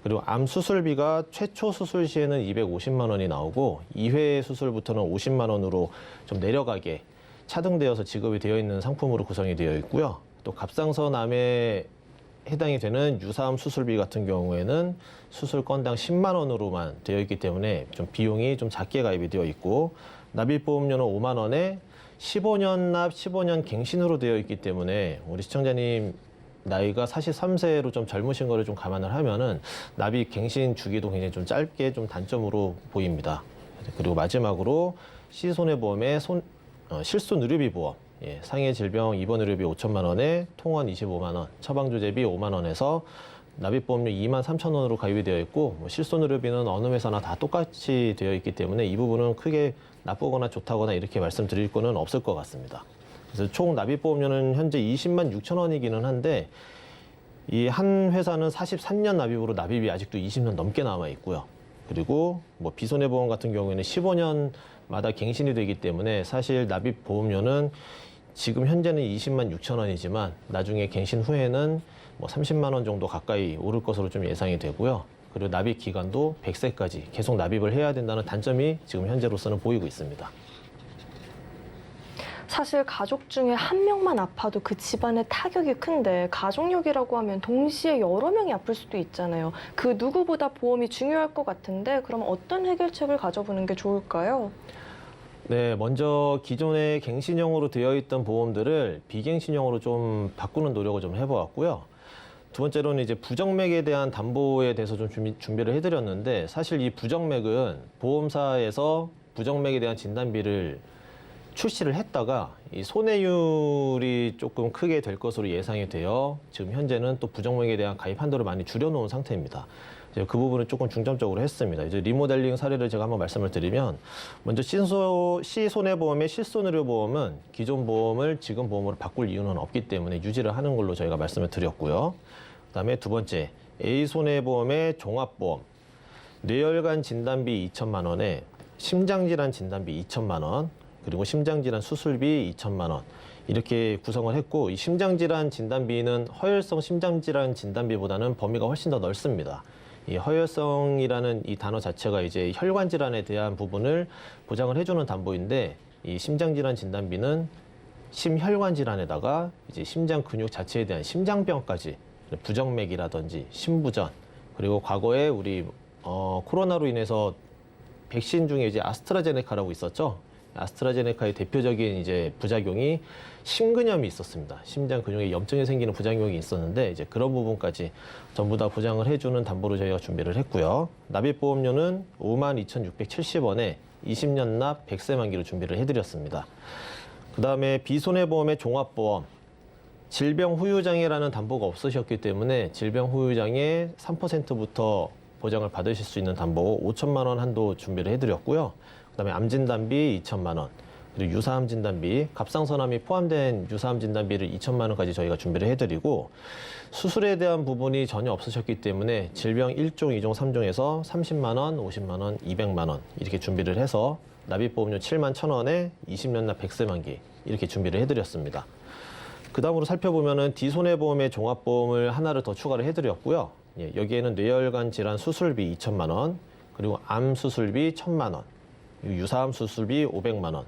그리고 암 수술비가 최초 수술 시에는 250만 원이 나오고 2회 수술부터는 50만 원으로 좀 내려가게 차등되어서 지급이 되어 있는 상품으로 구성이 되어 있고요. 또 갑상선암에 해당이 되는 유사암 수술비 같은 경우에는 수술 건당 10만 원으로만 되어 있기 때문에 좀 비용이 좀 작게 가입이 되어 있고 납입보험료는 5만 원에 15년 납 15년 갱신으로 되어 있기 때문에 우리 시청자님 나이가 43세로 좀 젊으신 거를 좀 감안을 하면은 납입 갱신 주기도 굉장히 좀 짧게 좀 단점으로 보입니다. 그리고 마지막으로 C손해보험의 실손의료비 보험. 예, 상해 질병 입원 의료비 5천만 원에 통원 25만 원, 처방조제비 5만 원에서 납입보험료 2만 3천 원으로 가입이 되어 있고 실손의료비는 어느 회사나 다 똑같이 되어 있기 때문에 이 부분은 크게 나쁘거나 좋다거나 이렇게 말씀드릴 거는 없을 것 같습니다. 그래서 총 납입보험료는 현재 20만 6천 원이기는 한데 이 한 회사는 43년 납입으로 납입이 아직도 20년 넘게 남아 있고요. 그리고 뭐 비손해보험 같은 경우에는 15년마다 갱신이 되기 때문에 사실 납입보험료는 지금 현재는 20만 6천 원이지만 나중에 갱신 후에는 뭐 30만 원 정도 가까이 오를 것으로 좀 예상이 되고요. 그리고 납입 기간도 100세까지 계속 납입을 해야 된다는 단점이 지금 현재로서는 보이고 있습니다. 사실 가족 중에 한 명만 아파도 그 집안의 타격이 큰데 가족력이라고 하면 동시에 여러 명이 아플 수도 있잖아요. 그 누구보다 보험이 중요할 것 같은데 그럼 어떤 해결책을 가져보는 게 좋을까요? 네, 먼저 기존에 갱신형으로 되어 있던 보험들을 비갱신형으로 좀 바꾸는 노력을 좀 해보았고요. 두 번째로는 이제 부정맥에 대한 담보에 대해서 좀 준비를 해드렸는데 사실 이 부정맥은 보험사에서 부정맥에 대한 진단비를 출시를 했다가 이 손해율이 조금 크게 될 것으로 예상이 되어 지금 현재는 또 부정맥에 대한 가입 한도를 많이 줄여놓은 상태입니다. 이제 그 부분을 조금 중점적으로 했습니다. 이제 리모델링 사례를 제가 한번 말씀을 드리면 먼저 시손해보험의 실손의료보험은 기존 보험을 지금 보험으로 바꿀 이유는 없기 때문에 유지를 하는 걸로 저희가 말씀을 드렸고요. 그다음에 두 번째 A손해보험의 종합보험 뇌혈관 진단비 2천만 원에 심장질환 진단비 2천만 원 그리고 심장질환 수술비 2천만 원 이렇게 구성을 했고 이 심장질환 진단비는 허혈성 심장질환 진단비보다는 범위가 훨씬 더 넓습니다. 이 허혈성이라는 이 단어 자체가 이제 혈관 질환에 대한 부분을 보장을 해주는 담보인데 이 심장질환 진단비는 심혈관 질환에다가 이제 심장 근육 자체에 대한 심장병까지 부정맥이라든지 심부전 그리고 과거에 우리 코로나로 인해서 백신 중에 이제 아스트라제네카라고 있었죠. 아스트라제네카의 대표적인 이제 부작용이 심근염이 있었습니다. 심장 근육에 염증이 생기는 부작용이 있었는데 이제 그런 부분까지 전부 다 보장을 해주는 담보로 저희가 준비를 했고요. 납입보험료는 52,670원에 20년 납 100세 만기로 준비를 해드렸습니다. 그 다음에 비손해보험의 종합보험 질병 후유장애라는 담보가 없으셨기 때문에 질병 후유장애 3%부터 보장을 받으실 수 있는 담보 5천만 원 한도 준비를 해드렸고요. 그다음에 암 진단비 2천만 원, 그리고 유사암 진단비, 갑상선암이 포함된 유사암 진단비를 2천만 원까지 저희가 준비를 해드리고 수술에 대한 부분이 전혀 없으셨기 때문에 질병 1종, 2종, 3종에서 30만 원, 50만 원, 200만 원 이렇게 준비를 해서 납입보험료 7만 1,000원에 20년 납 100세 만기 이렇게 준비를 해드렸습니다. 그 다음으로 살펴보면은 D손해보험의 종합보험을 하나를 더 추가를 해드렸고요. 예, 여기에는 뇌혈관 질환 수술비 2천만 원, 그리고 암 수술비 1,000만 원, 유사암 수술비 500만 원,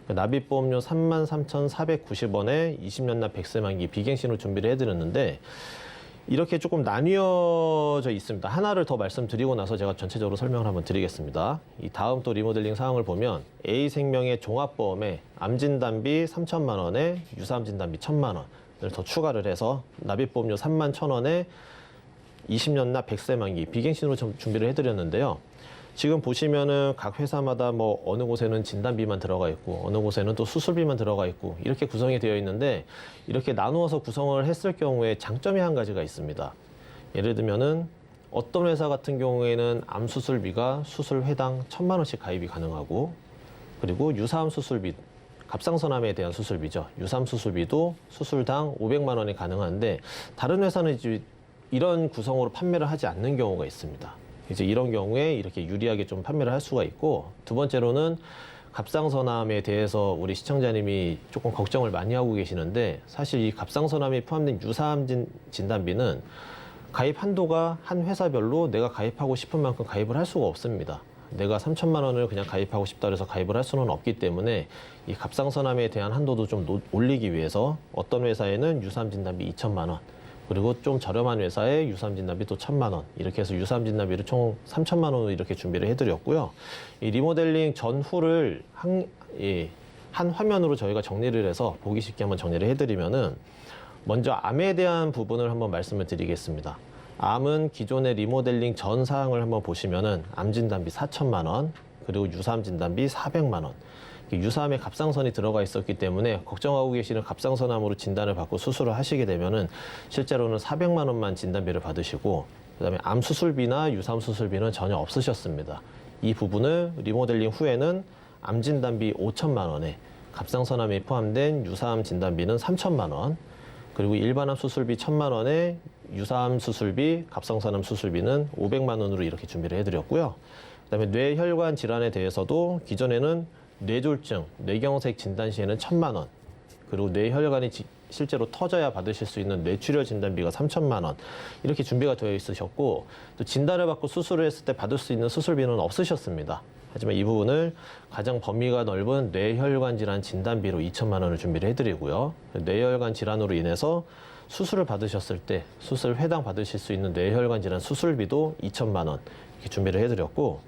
납입보험료 33,490원에 20년 납 100세 만기 비갱신으로 준비를 해드렸는데 이렇게 조금 나뉘어져 있습니다. 하나를 더 말씀드리고 나서 제가 전체적으로 설명을 한번 드리겠습니다. 이 다음 또 리모델링 사항을 보면 A생명의 종합보험에 암진단비 3천만 원에 유사암 진단비 1,000만 원을 더 추가를 해서 납입보험료 3만 1,000원에 20년 납 100세 만기 비갱신으로 준비를 해드렸는데요. 지금 보시면은 각 회사마다 뭐 어느 곳에는 진단비만 들어가 있고 어느 곳에는 또 수술비만 들어가 있고 이렇게 구성이 되어 있는데 이렇게 나누어서 구성을 했을 경우에 장점이 한 가지가 있습니다. 예를 들면은 어떤 회사 같은 경우에는 암 수술비가 수술 회당 1,000만 원씩 가입이 가능하고 그리고 유사암 수술비 갑상선암에 대한 수술비죠. 유사암 수술비도 수술당 500만 원이 가능한데 다른 회사는 이제 이런 구성으로 판매를 하지 않는 경우가 있습니다. 이제 이런 경우에 이렇게 유리하게 좀 판매를 할 수가 있고 두 번째로는 갑상선암에 대해서 우리 시청자님이 조금 걱정을 많이 하고 계시는데 사실 이 갑상선암이 포함된 유사암 진단비는 가입 한도가 한 회사별로 내가 가입하고 싶은 만큼 가입을 할 수가 없습니다. 내가 3천만 원을 그냥 가입하고 싶다 해서 가입을 할 수는 없기 때문에 이 갑상선암에 대한 한도도 좀 올리기 위해서 어떤 회사에는 유사암 진단비 2천만 원 그리고 좀 저렴한 회사에 유사암 진단비 또 1,000만 원 이렇게 해서 유사암 진단비를 총 3천만 원으로 이렇게 준비를 해드렸고요. 이 리모델링 전후를 한 화면으로 저희가 정리를 해서 보기 쉽게 한번 정리를 해드리면은 먼저 암에 대한 부분을 한번 말씀을 드리겠습니다. 암은 기존의 리모델링 전 사항을 한번 보시면은 암 진단비 4천만 원 그리고 유사암 진단비 400만 원. 유사암에 갑상선이 들어가 있었기 때문에 걱정하고 계시는 갑상선암으로 진단을 받고 수술을 하시게 되면은 실제로는 400만 원만 진단비를 받으시고 그다음에 암 수술비나 유사암 수술비는 전혀 없으셨습니다. 이 부분을 리모델링 후에는 암 진단비 5천만 원에 갑상선암이 포함된 유사암 진단비는 3천만 원 그리고 일반암 수술비 1,000만 원에 유사암 수술비, 갑상선암 수술비는 500만 원으로 이렇게 준비를 해드렸고요. 그다음에 뇌혈관 질환에 대해서도 기존에는 뇌졸중, 뇌경색 진단 시에는 1,000만 원, 그리고 뇌혈관이 실제로 터져야 받으실 수 있는 뇌출혈 진단비가 3천만 원 이렇게 준비가 되어 있으셨고 또 진단을 받고 수술을 했을 때 받을 수 있는 수술비는 없으셨습니다. 하지만 이 부분을 가장 범위가 넓은 뇌혈관 질환 진단비로 2천만 원을 준비를 해드리고요. 뇌혈관 질환으로 인해서 수술을 받으셨을 때 수술 회당 받으실 수 있는 뇌혈관 질환 수술비도 2천만 원 이렇게 준비를 해드렸고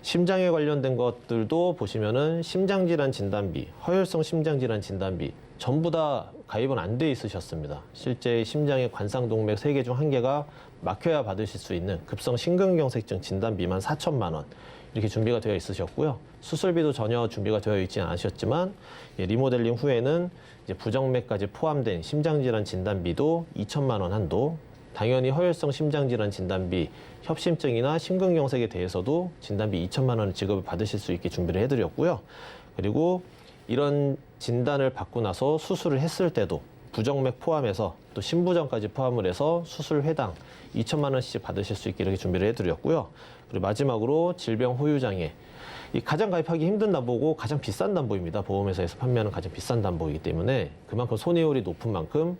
심장에 관련된 것들도 보시면은 심장질환 진단비, 허혈성 심장질환 진단비 전부 다 가입은 안 돼 있으셨습니다. 실제 심장의 관상동맥 3개 중 1개가 막혀야 받으실 수 있는 급성 심근경색증 진단비만 4천만 원 이렇게 준비가 되어 있으셨고요. 수술비도 전혀 준비가 되어 있지 않으셨지만 리모델링 후에는 이제 부정맥까지 포함된 심장질환 진단비도 2천만 원 한도, 당연히 허혈성 심장질환 진단비, 협심증이나 심근경색에 대해서도 진단비 2천만 원 지급을 받으실 수 있게 준비를 해드렸고요. 그리고 이런 진단을 받고 나서 수술을 했을 때도 부정맥 포함해서 또 심부전까지 포함을 해서 수술 회당 2천만 원씩 받으실 수 있게 이렇게 준비를 해드렸고요. 그리고 마지막으로 질병 호유장애. 이 가장 가입하기 힘든 담보고 가장 비싼 담보입니다. 보험회사에서 판매하는 가장 비싼 담보이기 때문에 그만큼 손해율이 높은 만큼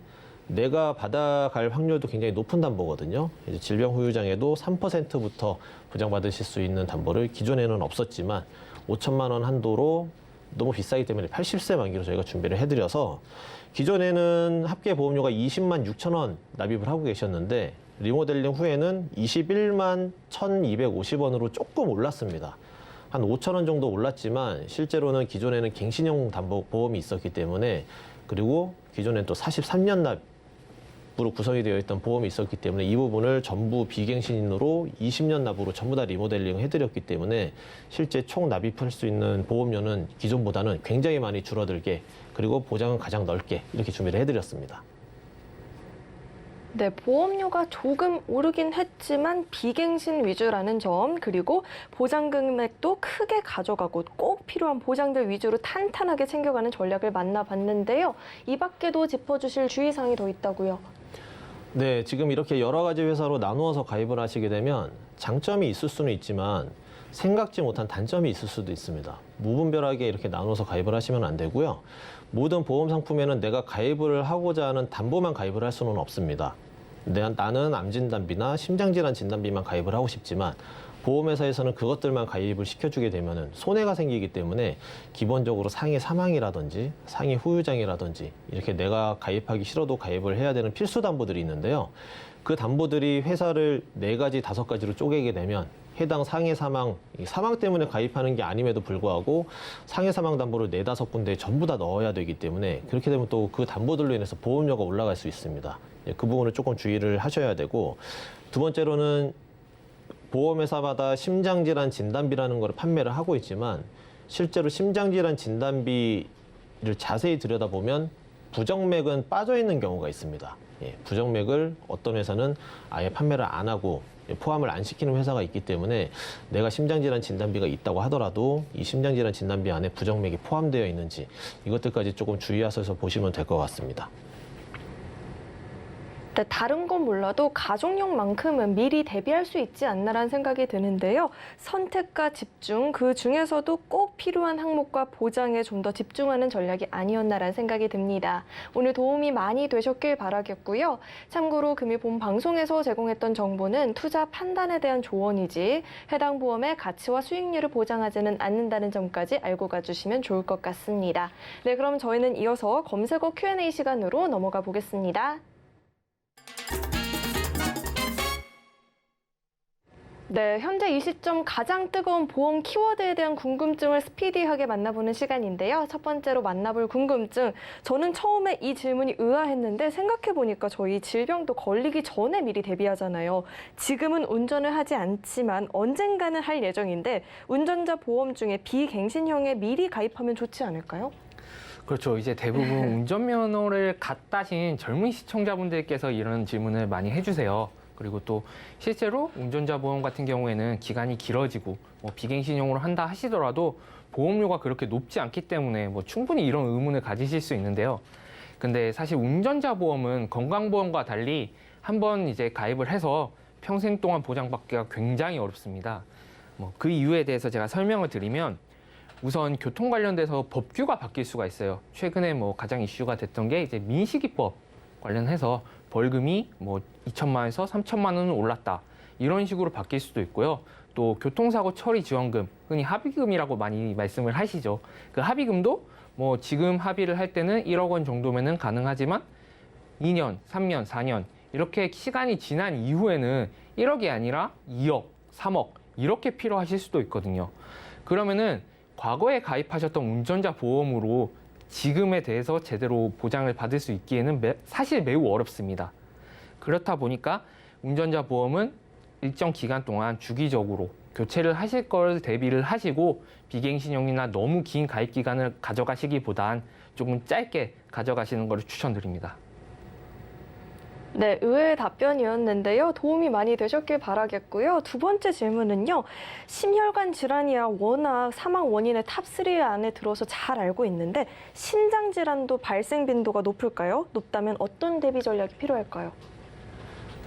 내가 받아갈 확률도 굉장히 높은 담보거든요. 이제 질병 후유장애도 3%부터 보장받으실 수 있는 담보를 기존에는 없었지만 5천만 원 한도로 너무 비싸기 때문에 80세 만기로 저희가 준비를 해드려서 기존에는 합계 보험료가 20만 6천 원 납입을 하고 계셨는데 리모델링 후에는 21만 1,250원으로 조금 올랐습니다. 한 5천 원 정도 올랐지만 실제로는 기존에는 갱신형 담보 보험이 있었기 때문에 그리고 기존엔 또 43년 납으로 구성이 되어 있던 보험이 있었기 때문에 이 부분을 전부 비갱신으로 20년 납으로 전부 다 리모델링을 해드렸기 때문에 실제 총 납입할 수 있는 보험료는 기존보다는 굉장히 많이 줄어들게 그리고 보장은 가장 넓게 이렇게 준비를 해드렸습니다. 네, 보험료가 조금 오르긴 했지만 비갱신 위주라는 점, 그리고 보장 금액도 크게 가져가고 꼭 필요한 보장들 위주로 탄탄하게 챙겨가는 전략을 만나봤는데요. 이 밖에도 짚어주실 주의사항이 더 있다고요. 네, 지금 이렇게 여러 가지 회사로 나누어서 가입을 하시게 되면 장점이 있을 수는 있지만 생각지 못한 단점이 있을 수도 있습니다. 무분별하게 이렇게 나눠서 가입을 하시면 안 되고요. 모든 보험 상품에는 내가 가입을 하고자 하는 담보만 가입을 할 수는 없습니다. 나는 암진단비나 심장질환 진단비만 가입을 하고 싶지만 보험회사에서는 그것들만 가입을 시켜주게 되면 손해가 생기기 때문에 기본적으로 상해 사망이라든지 상해 후유장애라든지 이렇게 내가 가입하기 싫어도 가입을 해야 되는 필수 담보들이 있는데요. 그 담보들이 회사를 4가지, 5가지로 쪼개게 되면 해당 상해 사망 때문에 가입하는 게 아님에도 불구하고 상해 사망 담보를 4, 5군데에 전부 다 넣어야 되기 때문에 그렇게 되면 또 그 담보들로 인해서 보험료가 올라갈 수 있습니다. 그 부분을 조금 주의를 하셔야 되고 두 번째로는 보험회사마다 심장질환 진단비라는 걸 판매를 하고 있지만 실제로 심장질환 진단비를 자세히 들여다보면 부정맥은 빠져 있는 경우가 있습니다. 부정맥을 어떤 회사는 아예 판매를 안 하고 포함을 안 시키는 회사가 있기 때문에 내가 심장질환 진단비가 있다고 하더라도 이 심장질환 진단비 안에 부정맥이 포함되어 있는지 이것들까지 조금 주의하셔서 보시면 될 것 같습니다. 네, 다른 건 몰라도 가족용만큼은 미리 대비할 수 있지 않나라는 생각이 드는데요. 선택과 집중, 그 중에서도 꼭 필요한 항목과 보장에 좀 더 집중하는 전략이 아니었나라는 생각이 듭니다. 오늘 도움이 많이 되셨길 바라겠고요. 참고로 금일 본 방송에서 제공했던 정보는 투자 판단에 대한 조언이지 해당 보험의 가치와 수익률을 보장하지는 않는다는 점까지 알고 가주시면 좋을 것 같습니다. 네, 그럼 저희는 이어서 검색어 Q&A 시간으로 넘어가 보겠습니다. 네, 현재 이 시점 가장 뜨거운 보험 키워드에 대한 궁금증을 스피디하게 만나보는 시간인데요. 첫 번째로 만나볼 궁금증. 저는 처음에 이 질문이 의아했는데 생각해보니까 저희 질병도 걸리기 전에 미리 대비하잖아요. 지금은 운전을 하지 않지만 언젠가는 할 예정인데 운전자 보험 중에 비갱신형에 미리 가입하면 좋지 않을까요? 그렇죠. 이제 대부분 운전면허를 갓 따신 젊은 시청자분들께서 이런 질문을 많이 해주세요. 그리고 또 실제로 운전자 보험 같은 경우에는 기간이 길어지고 비갱신형으로 한다 하시더라도 보험료가 그렇게 높지 않기 때문에 충분히 이런 의문을 가지실 수 있는데요. 근데 사실 운전자 보험은 건강보험과 달리 한번 이제 가입을 해서 평생 동안 보장받기가 굉장히 어렵습니다. 그 이유에 대해서 제가 설명을 드리면 우선 교통 관련돼서 법규가 바뀔 수가 있어요. 최근에 뭐 가장 이슈가 됐던 게 이제 민식이법 관련해서 벌금이 뭐 2천만 원에서 3천만 원은 올랐다. 이런 식으로 바뀔 수도 있고요. 또 교통사고 처리 지원금, 흔히 합의금이라고 많이 말씀을 하시죠. 그 합의금도 뭐 지금 합의를 할 때는 1억 원 정도면은 가능하지만 2년, 3년, 4년 이렇게 시간이 지난 이후에는 1억이 아니라 2억, 3억 이렇게 필요하실 수도 있거든요. 그러면은 과거에 가입하셨던 운전자 보험으로 지금에 대해서 제대로 보장을 받을 수 있기에는 사실 매우 어렵습니다. 그렇다 보니까 운전자 보험은 일정 기간 동안 주기적으로 교체를 하실 걸 대비를 하시고 비갱신형이나 너무 긴 가입 기간을 가져가시기보단 조금 짧게 가져가시는 것을 추천드립니다. 네, 의외의 답변이었는데요. 도움이 많이 되셨길 바라겠고요. 두 번째 질문은요. 심혈관 질환이야 워낙 사망 원인의 탑3 안에 들어서 잘 알고 있는데 신장 질환도 발생 빈도가 높을까요? 높다면 어떤 대비 전략이 필요할까요?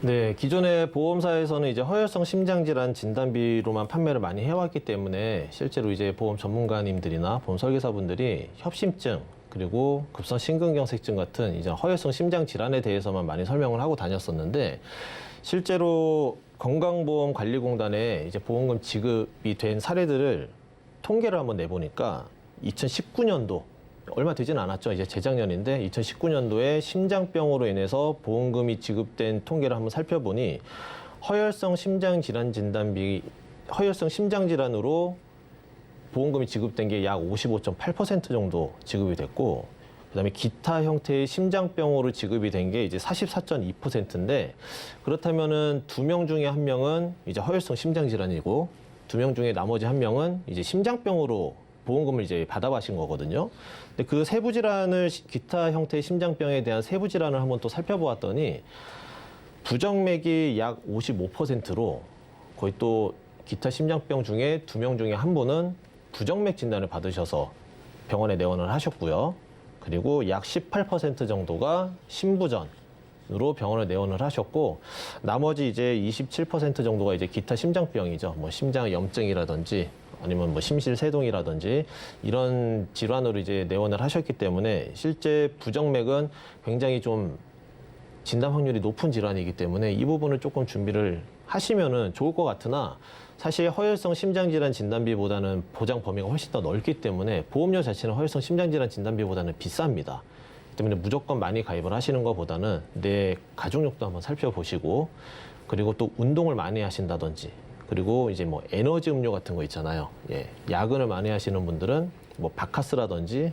네, 기존의 보험사에서는 이제 허혈성 심장질환 진단비로만 판매를 많이 해왔기 때문에 실제로 이제 보험 전문가님들이나 보험 설계사분들이 협심증 그리고 급성 심근경색증 같은 이제 허혈성 심장 질환에 대해서만 많이 설명을 하고 다녔었는데 실제로 건강보험관리공단에 이제 보험금 지급이 된 사례들을 통계를 한번 내보니까 2019년도 얼마 되진 않았죠. 이제 재작년인데 2019년도에 심장병으로 인해서 보험금이 지급된 통계를 한번 살펴보니 허혈성 심장질환 진단비, 허혈성 심장질환으로 보험금이 지급된 게 약 55.8% 정도 지급이 됐고, 그다음에 기타 형태의 심장병으로 지급이 된 게 이제 44.2%인데, 그렇다면은 2명 중에 1명은 이제 허혈성 심장질환이고, 2명 중에 나머지 1명은 이제 심장병으로 보험금을 이제 받아가신 거거든요. 근데 그 세부 질환을 기타 형태의 심장병에 대한 세부 질환을 한번 또 살펴보았더니 부정맥이 약 55%로 거의 또 기타 심장병 중에 2명 중에 1분은 부정맥 진단을 받으셔서 병원에 내원을 하셨고요. 그리고 약 18% 정도가 심부전으로 병원에 내원을 하셨고, 나머지 이제 27% 정도가 이제 기타 심장병이죠. 뭐 심장 염증이라든지 아니면 뭐 심실세동이라든지 이런 질환으로 이제 내원을 하셨기 때문에 실제 부정맥은 굉장히 좀 진단 확률이 높은 질환이기 때문에 이 부분을 조금 준비를 하시면은 좋을 것 같으나, 사실 허혈성 심장질환 진단비보다는 보장 범위가 훨씬 더 넓기 때문에 보험료 자체는 허혈성 심장질환 진단비보다는 비쌉니다. 때문에 무조건 많이 가입을 하시는 것보다는 내 가족력도 한번 살펴보시고, 그리고 또 운동을 많이 하신다든지, 그리고 이제 뭐 에너지 음료 같은 거 있잖아요. 예, 야근을 많이 하시는 분들은 뭐 바카스라든지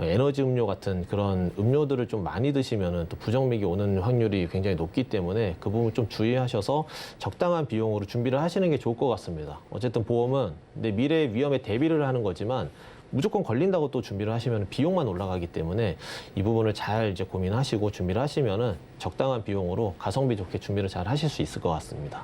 에너지 음료 같은 그런 음료들을 좀 많이 드시면은 또 부정맥이 오는 확률이 굉장히 높기 때문에 그 부분 좀 주의하셔서 적당한 비용으로 준비를 하시는 게 좋을 것 같습니다. 어쨌든 보험은 내 미래의 위험에 대비를 하는 거지만 무조건 걸린다고 또 준비를 하시면 비용만 올라가기 때문에 이 부분을 잘 이제 고민하시고 준비를 하시면은 적당한 비용으로 가성비 좋게 준비를 잘 하실 수 있을 것 같습니다.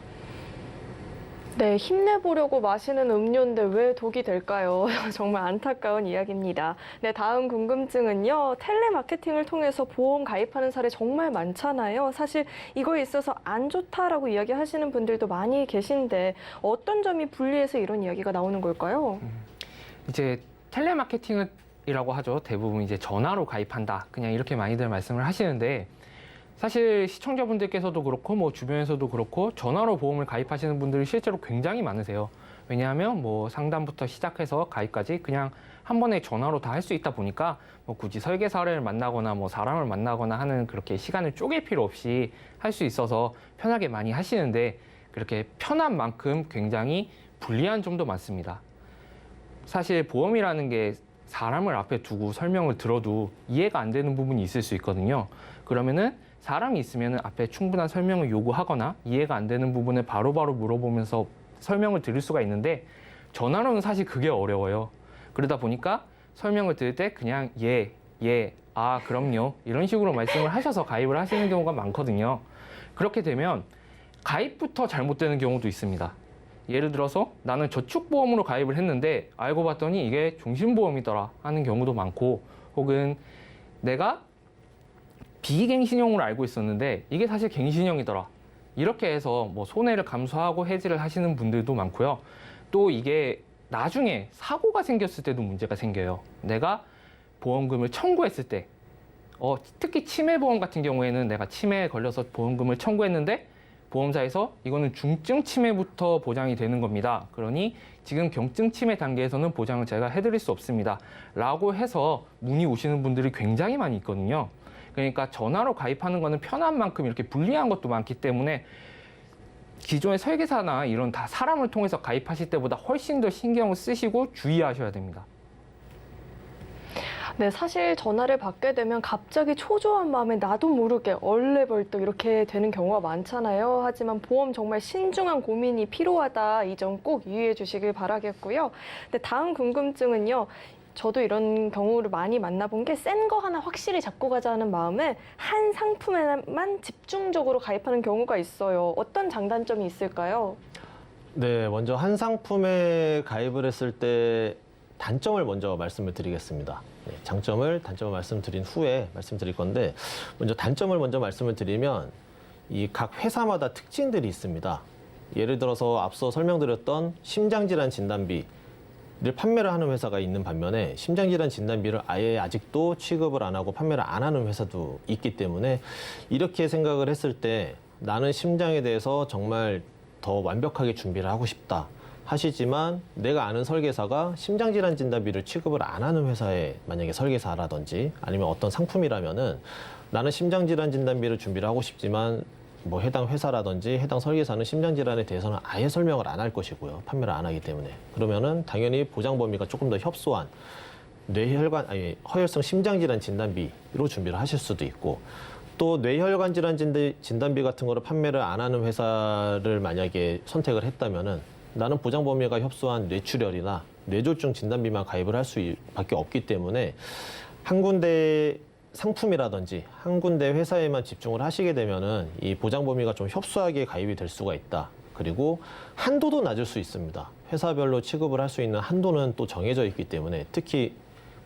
네, 힘내보려고 마시는 음료인데 왜 독이 될까요? 정말 안타까운 이야기입니다. 네, 다음 궁금증은요. 텔레마케팅을 통해서 보험 가입하는 사례 정말 많잖아요. 사실 이거에 있어서 안 좋다라고 이야기하시는 분들도 많이 계신데 어떤 점이 불리해서 이런 이야기가 나오는 걸까요? 이제 텔레마케팅이라고 하죠. 대부분 이제 전화로 가입한다. 그냥 이렇게 많이들 말씀을 하시는데, 사실 시청자분들께서도 그렇고 뭐 주변에서도 그렇고 전화로 보험을 가입하시는 분들이 실제로 굉장히 많으세요. 왜냐하면 뭐 상담부터 시작해서 가입까지 그냥 한 번에 전화로 다 할 수 있다 보니까 뭐 굳이 설계사를 만나거나 뭐 사람을 만나거나 하는 그렇게 시간을 쪼갤 필요 없이 할 수 있어서 편하게 많이 하시는데, 그렇게 편한 만큼 굉장히 불리한 점도 많습니다. 사실 보험이라는 게 사람을 앞에 두고 설명을 들어도 이해가 안 되는 부분이 있을 수 있거든요. 그러면은 사람이 있으면 앞에 충분한 설명을 요구하거나 이해가 안 되는 부분을 바로바로 물어보면서 설명을 드릴 수가 있는데, 전화로는 사실 그게 어려워요. 그러다 보니까 설명을 들을 때 그냥 아, 그럼요. 이런 식으로 말씀을 하셔서 가입을 하시는 경우가 많거든요. 그렇게 되면 가입부터 잘못되는 경우도 있습니다. 예를 들어서 나는 저축보험으로 가입을 했는데 알고 봤더니 이게 종신보험이더라 하는 경우도 많고, 혹은 내가 비갱신형으로 알고 있었는데 이게 사실 갱신형이더라. 이렇게 해서 뭐 손해를 감수하고 해지를 하시는 분들도 많고요. 또 이게 나중에 사고가 생겼을 때도 문제가 생겨요. 내가 보험금을 청구했을 때, 특히 치매보험 같은 경우에는 내가 치매에 걸려서 보험금을 청구했는데 보험사에서 이거는 중증 치매부터 보장이 되는 겁니다. 그러니 지금 경증 치매 단계에서는 보장을 제가 해드릴 수 없습니다. 라고 해서 문의 오시는 분들이 굉장히 많이 있거든요. 그러니까 전화로 가입하는 거는 편한 만큼 이렇게 불리한 것도 많기 때문에 기존의 설계사나 이런 다 사람을 통해서 가입하실 때보다 훨씬 더 신경을 쓰시고 주의하셔야 됩니다. 네, 사실 전화를 받게 되면 갑자기 초조한 마음에 나도 모르게 얼레벌떡 이렇게 되는 경우가 많잖아요. 하지만 보험 정말 신중한 고민이 필요하다. 이 점 꼭 유의해 주시길 바라겠고요. 근데 다음 궁금증은요. 저도 이런 경우를 많이 만나본 게 센 거 하나 확실히 잡고 가자는 마음에 한 상품에만 집중적으로 가입하는 경우가 있어요. 어떤 장단점이 있을까요? 네, 먼저 한 상품에 가입을 했을 때 단점을 먼저 말씀을 드리겠습니다. 네, 단점을 말씀드린 후에 말씀드릴 건데, 먼저 단점을 먼저 말씀을 드리면 이 각 회사마다 특징들이 있습니다. 예를 들어서 앞서 설명드렸던 심장질환 진단비를 판매를 하는 회사가 있는 반면에 심장질환 진단비를 아예 아직도 취급을 안 하고 판매를 안 하는 회사도 있기 때문에, 이렇게 생각을 했을 때 나는 심장에 대해서 정말 더 완벽하게 준비를 하고 싶다 하시지만, 내가 아는 설계사가 심장질환 진단비를 취급을 안 하는 회사의 만약에 설계사라든지 아니면 어떤 상품이라면은, 나는 심장질환 진단비를 준비를 하고 싶지만 뭐 해당 회사라든지 해당 설계사는 심장질환에 대해서는 아예 설명을 안 할 것이고요. 판매를 안 하기 때문에. 그러면은 당연히 보장 범위가 조금 더 협소한 허혈성 심장질환 진단비로 준비를 하실 수도 있고, 또 뇌혈관 질환 진단비 같은 거를 판매를 안 하는 회사를 만약에 선택을 했다면은, 나는 보장 범위가 협소한 뇌출혈이나 뇌졸중 진단비만 가입을 할 수밖에 없기 때문에, 한 군데 상품이라든지 한 군데 회사에만 집중을 하시게 되면은 이 보장 범위가 좀 협소하게 가입이 될 수가 있다. 그리고 한도도 낮을 수 있습니다. 회사별로 취급을 할 수 있는 한도는 또 정해져 있기 때문에, 특히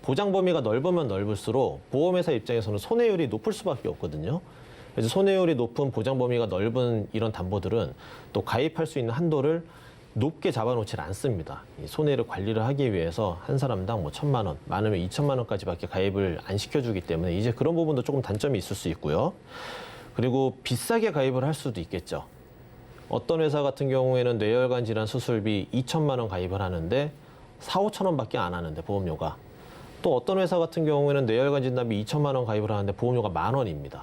보장 범위가 넓으면 넓을수록 보험회사 입장에서는 손해율이 높을 수밖에 없거든요. 그래서 손해율이 높은 보장 범위가 넓은 이런 담보들은 또 가입할 수 있는 한도를 높게 잡아놓질 않습니다. 이 손해를 관리를 하기 위해서 한 사람당 뭐 1,000만 원, 많으면 2,000만 원까지밖에 가입을 안 시켜주기 때문에 이제 그런 부분도 조금 단점이 있을 수 있고요. 그리고 비싸게 가입을 할 수도 있겠죠. 어떤 회사 같은 경우에는 뇌혈관 질환 수술비 2,000만 원 가입을 하는데 4,5천 원밖에 안 하는데 보험료가. 또 어떤 회사 같은 경우에는 뇌혈관 진단비 2,000만 원 가입을 하는데 보험료가 10,000원입니다.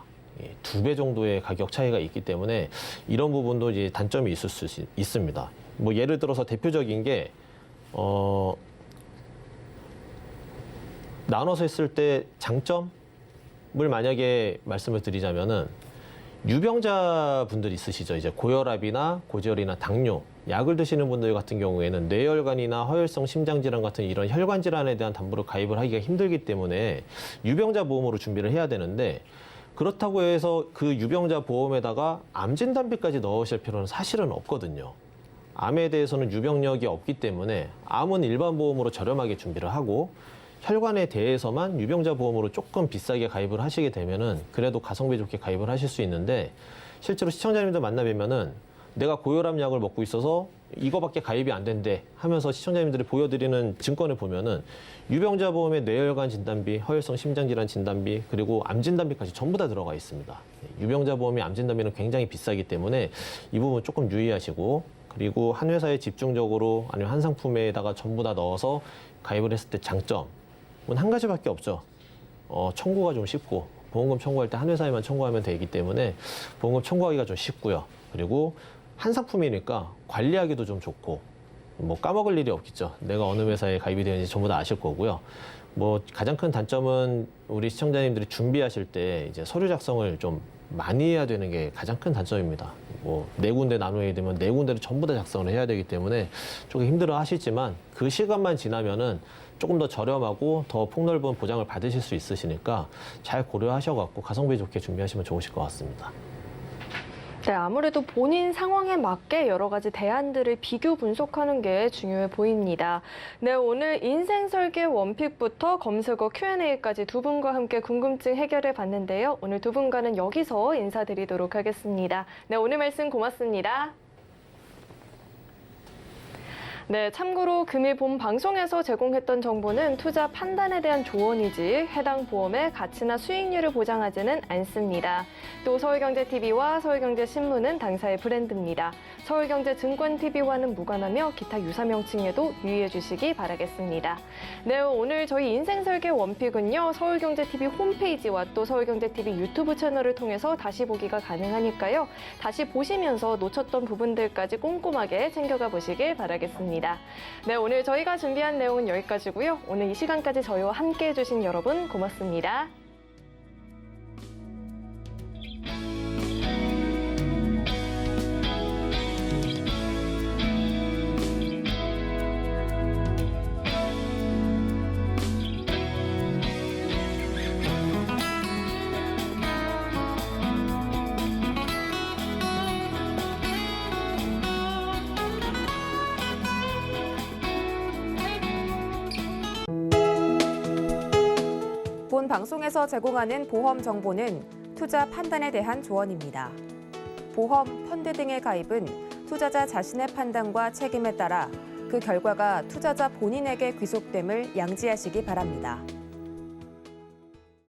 2배 정도의 가격 차이가 있기 때문에 이런 부분도 이제 단점이 있을 수 있습니다. 뭐 예를 들어서 대표적인 게 나눠서 했을 때 장점을 만약에 말씀을 드리자면은, 유병자분들 있으시죠. 이제 고혈압이나 고지혈이나 당뇨 약을 드시는 분들 같은 경우에는 뇌혈관이나 허혈성 심장질환 같은 이런 혈관 질환에 대한 담보를 가입을 하기가 힘들기 때문에 유병자 보험으로 준비를 해야 되는데, 그렇다고 해서 그 유병자 보험에다가 암 진단비까지 넣으실 필요는 사실은 없거든요. 암에 대해서는 유병력이 없기 때문에 암은 일반 보험으로 저렴하게 준비를 하고, 혈관에 대해서만 유병자 보험으로 조금 비싸게 가입을 하시게 되면은 그래도 가성비 좋게 가입을 하실 수 있는데, 실제로 시청자님들 만나뵈면은 내가 고혈압 약을 먹고 있어서 이거밖에 가입이 안 된대 하면서 시청자님들이 보여드리는 증권을 보면은 유병자 보험에 뇌혈관 진단비, 허혈성 심장질환 진단비, 그리고 암 진단비까지 전부 다 들어가 있습니다. 유병자 보험의 암 진단비는 굉장히 비싸기 때문에 이 부분 조금 유의하시고, 그리고 한 회사에 집중적으로 아니면 한 상품에다가 전부 다 넣어서 가입을 했을 때 장점은 한 가지밖에 없죠. 청구가 좀 쉽고, 보험금 청구할 때 한 회사에만 청구하면 되기 때문에 보험금 청구하기가 좀 쉽고요. 그리고 한 상품이니까 관리하기도 좀 좋고, 뭐 까먹을 일이 없겠죠. 내가 어느 회사에 가입이 되는지 전부 다 아실 거고요. 뭐 가장 큰 단점은 우리 시청자님들이 준비하실 때 이제 서류 작성을 좀 많이 해야 되는 게 가장 큰 단점입니다. 뭐 4군데 나누게 되면 4군데를 전부 다 작성을 해야 되기 때문에 조금 힘들어 하시지만, 그 시간만 지나면은 조금 더 저렴하고 더 폭넓은 보장을 받으실 수 있으시니까 잘 고려하셔갖고 가성비 좋게 준비하시면 좋으실 것 같습니다. 네, 아무래도 본인 상황에 맞게 여러 가지 대안들을 비교 분석하는 게 중요해 보입니다. 네, 오늘 인생 설계 원픽부터 검색어 Q&A까지 두 분과 함께 궁금증 해결해 봤는데요. 오늘 두 분과는 여기서 인사드리도록 하겠습니다. 네, 오늘 말씀 고맙습니다. 네, 참고로 금일 본 방송에서 제공했던 정보는 투자 판단에 대한 조언이지 해당 보험의 가치나 수익률을 보장하지는 않습니다. 또 서울경제TV와 서울경제신문은 당사의 브랜드입니다. 서울경제증권TV와는 무관하며 기타 유사 명칭에도 유의해 주시기 바라겠습니다. 네, 오늘 저희 인생설계 원픽은요. 서울경제TV 홈페이지와 또 서울경제TV 유튜브 채널을 통해서 다시 보기가 가능하니까요. 다시 보시면서 놓쳤던 부분들까지 꼼꼼하게 챙겨가 보시길 바라겠습니다. 네, 오늘 저희가 준비한 내용은 여기까지고요. 오늘 이 시간까지 저희와 함께해 주신 여러분 고맙습니다. 본 방송에서 제공하는 보험 정보는 투자 판단에 대한 조언입니다. 보험, 펀드 등의 가입은 투자자 자신의 판단과 책임에 따라 그 결과가 투자자 본인에게 귀속됨을 양지하시기 바랍니다.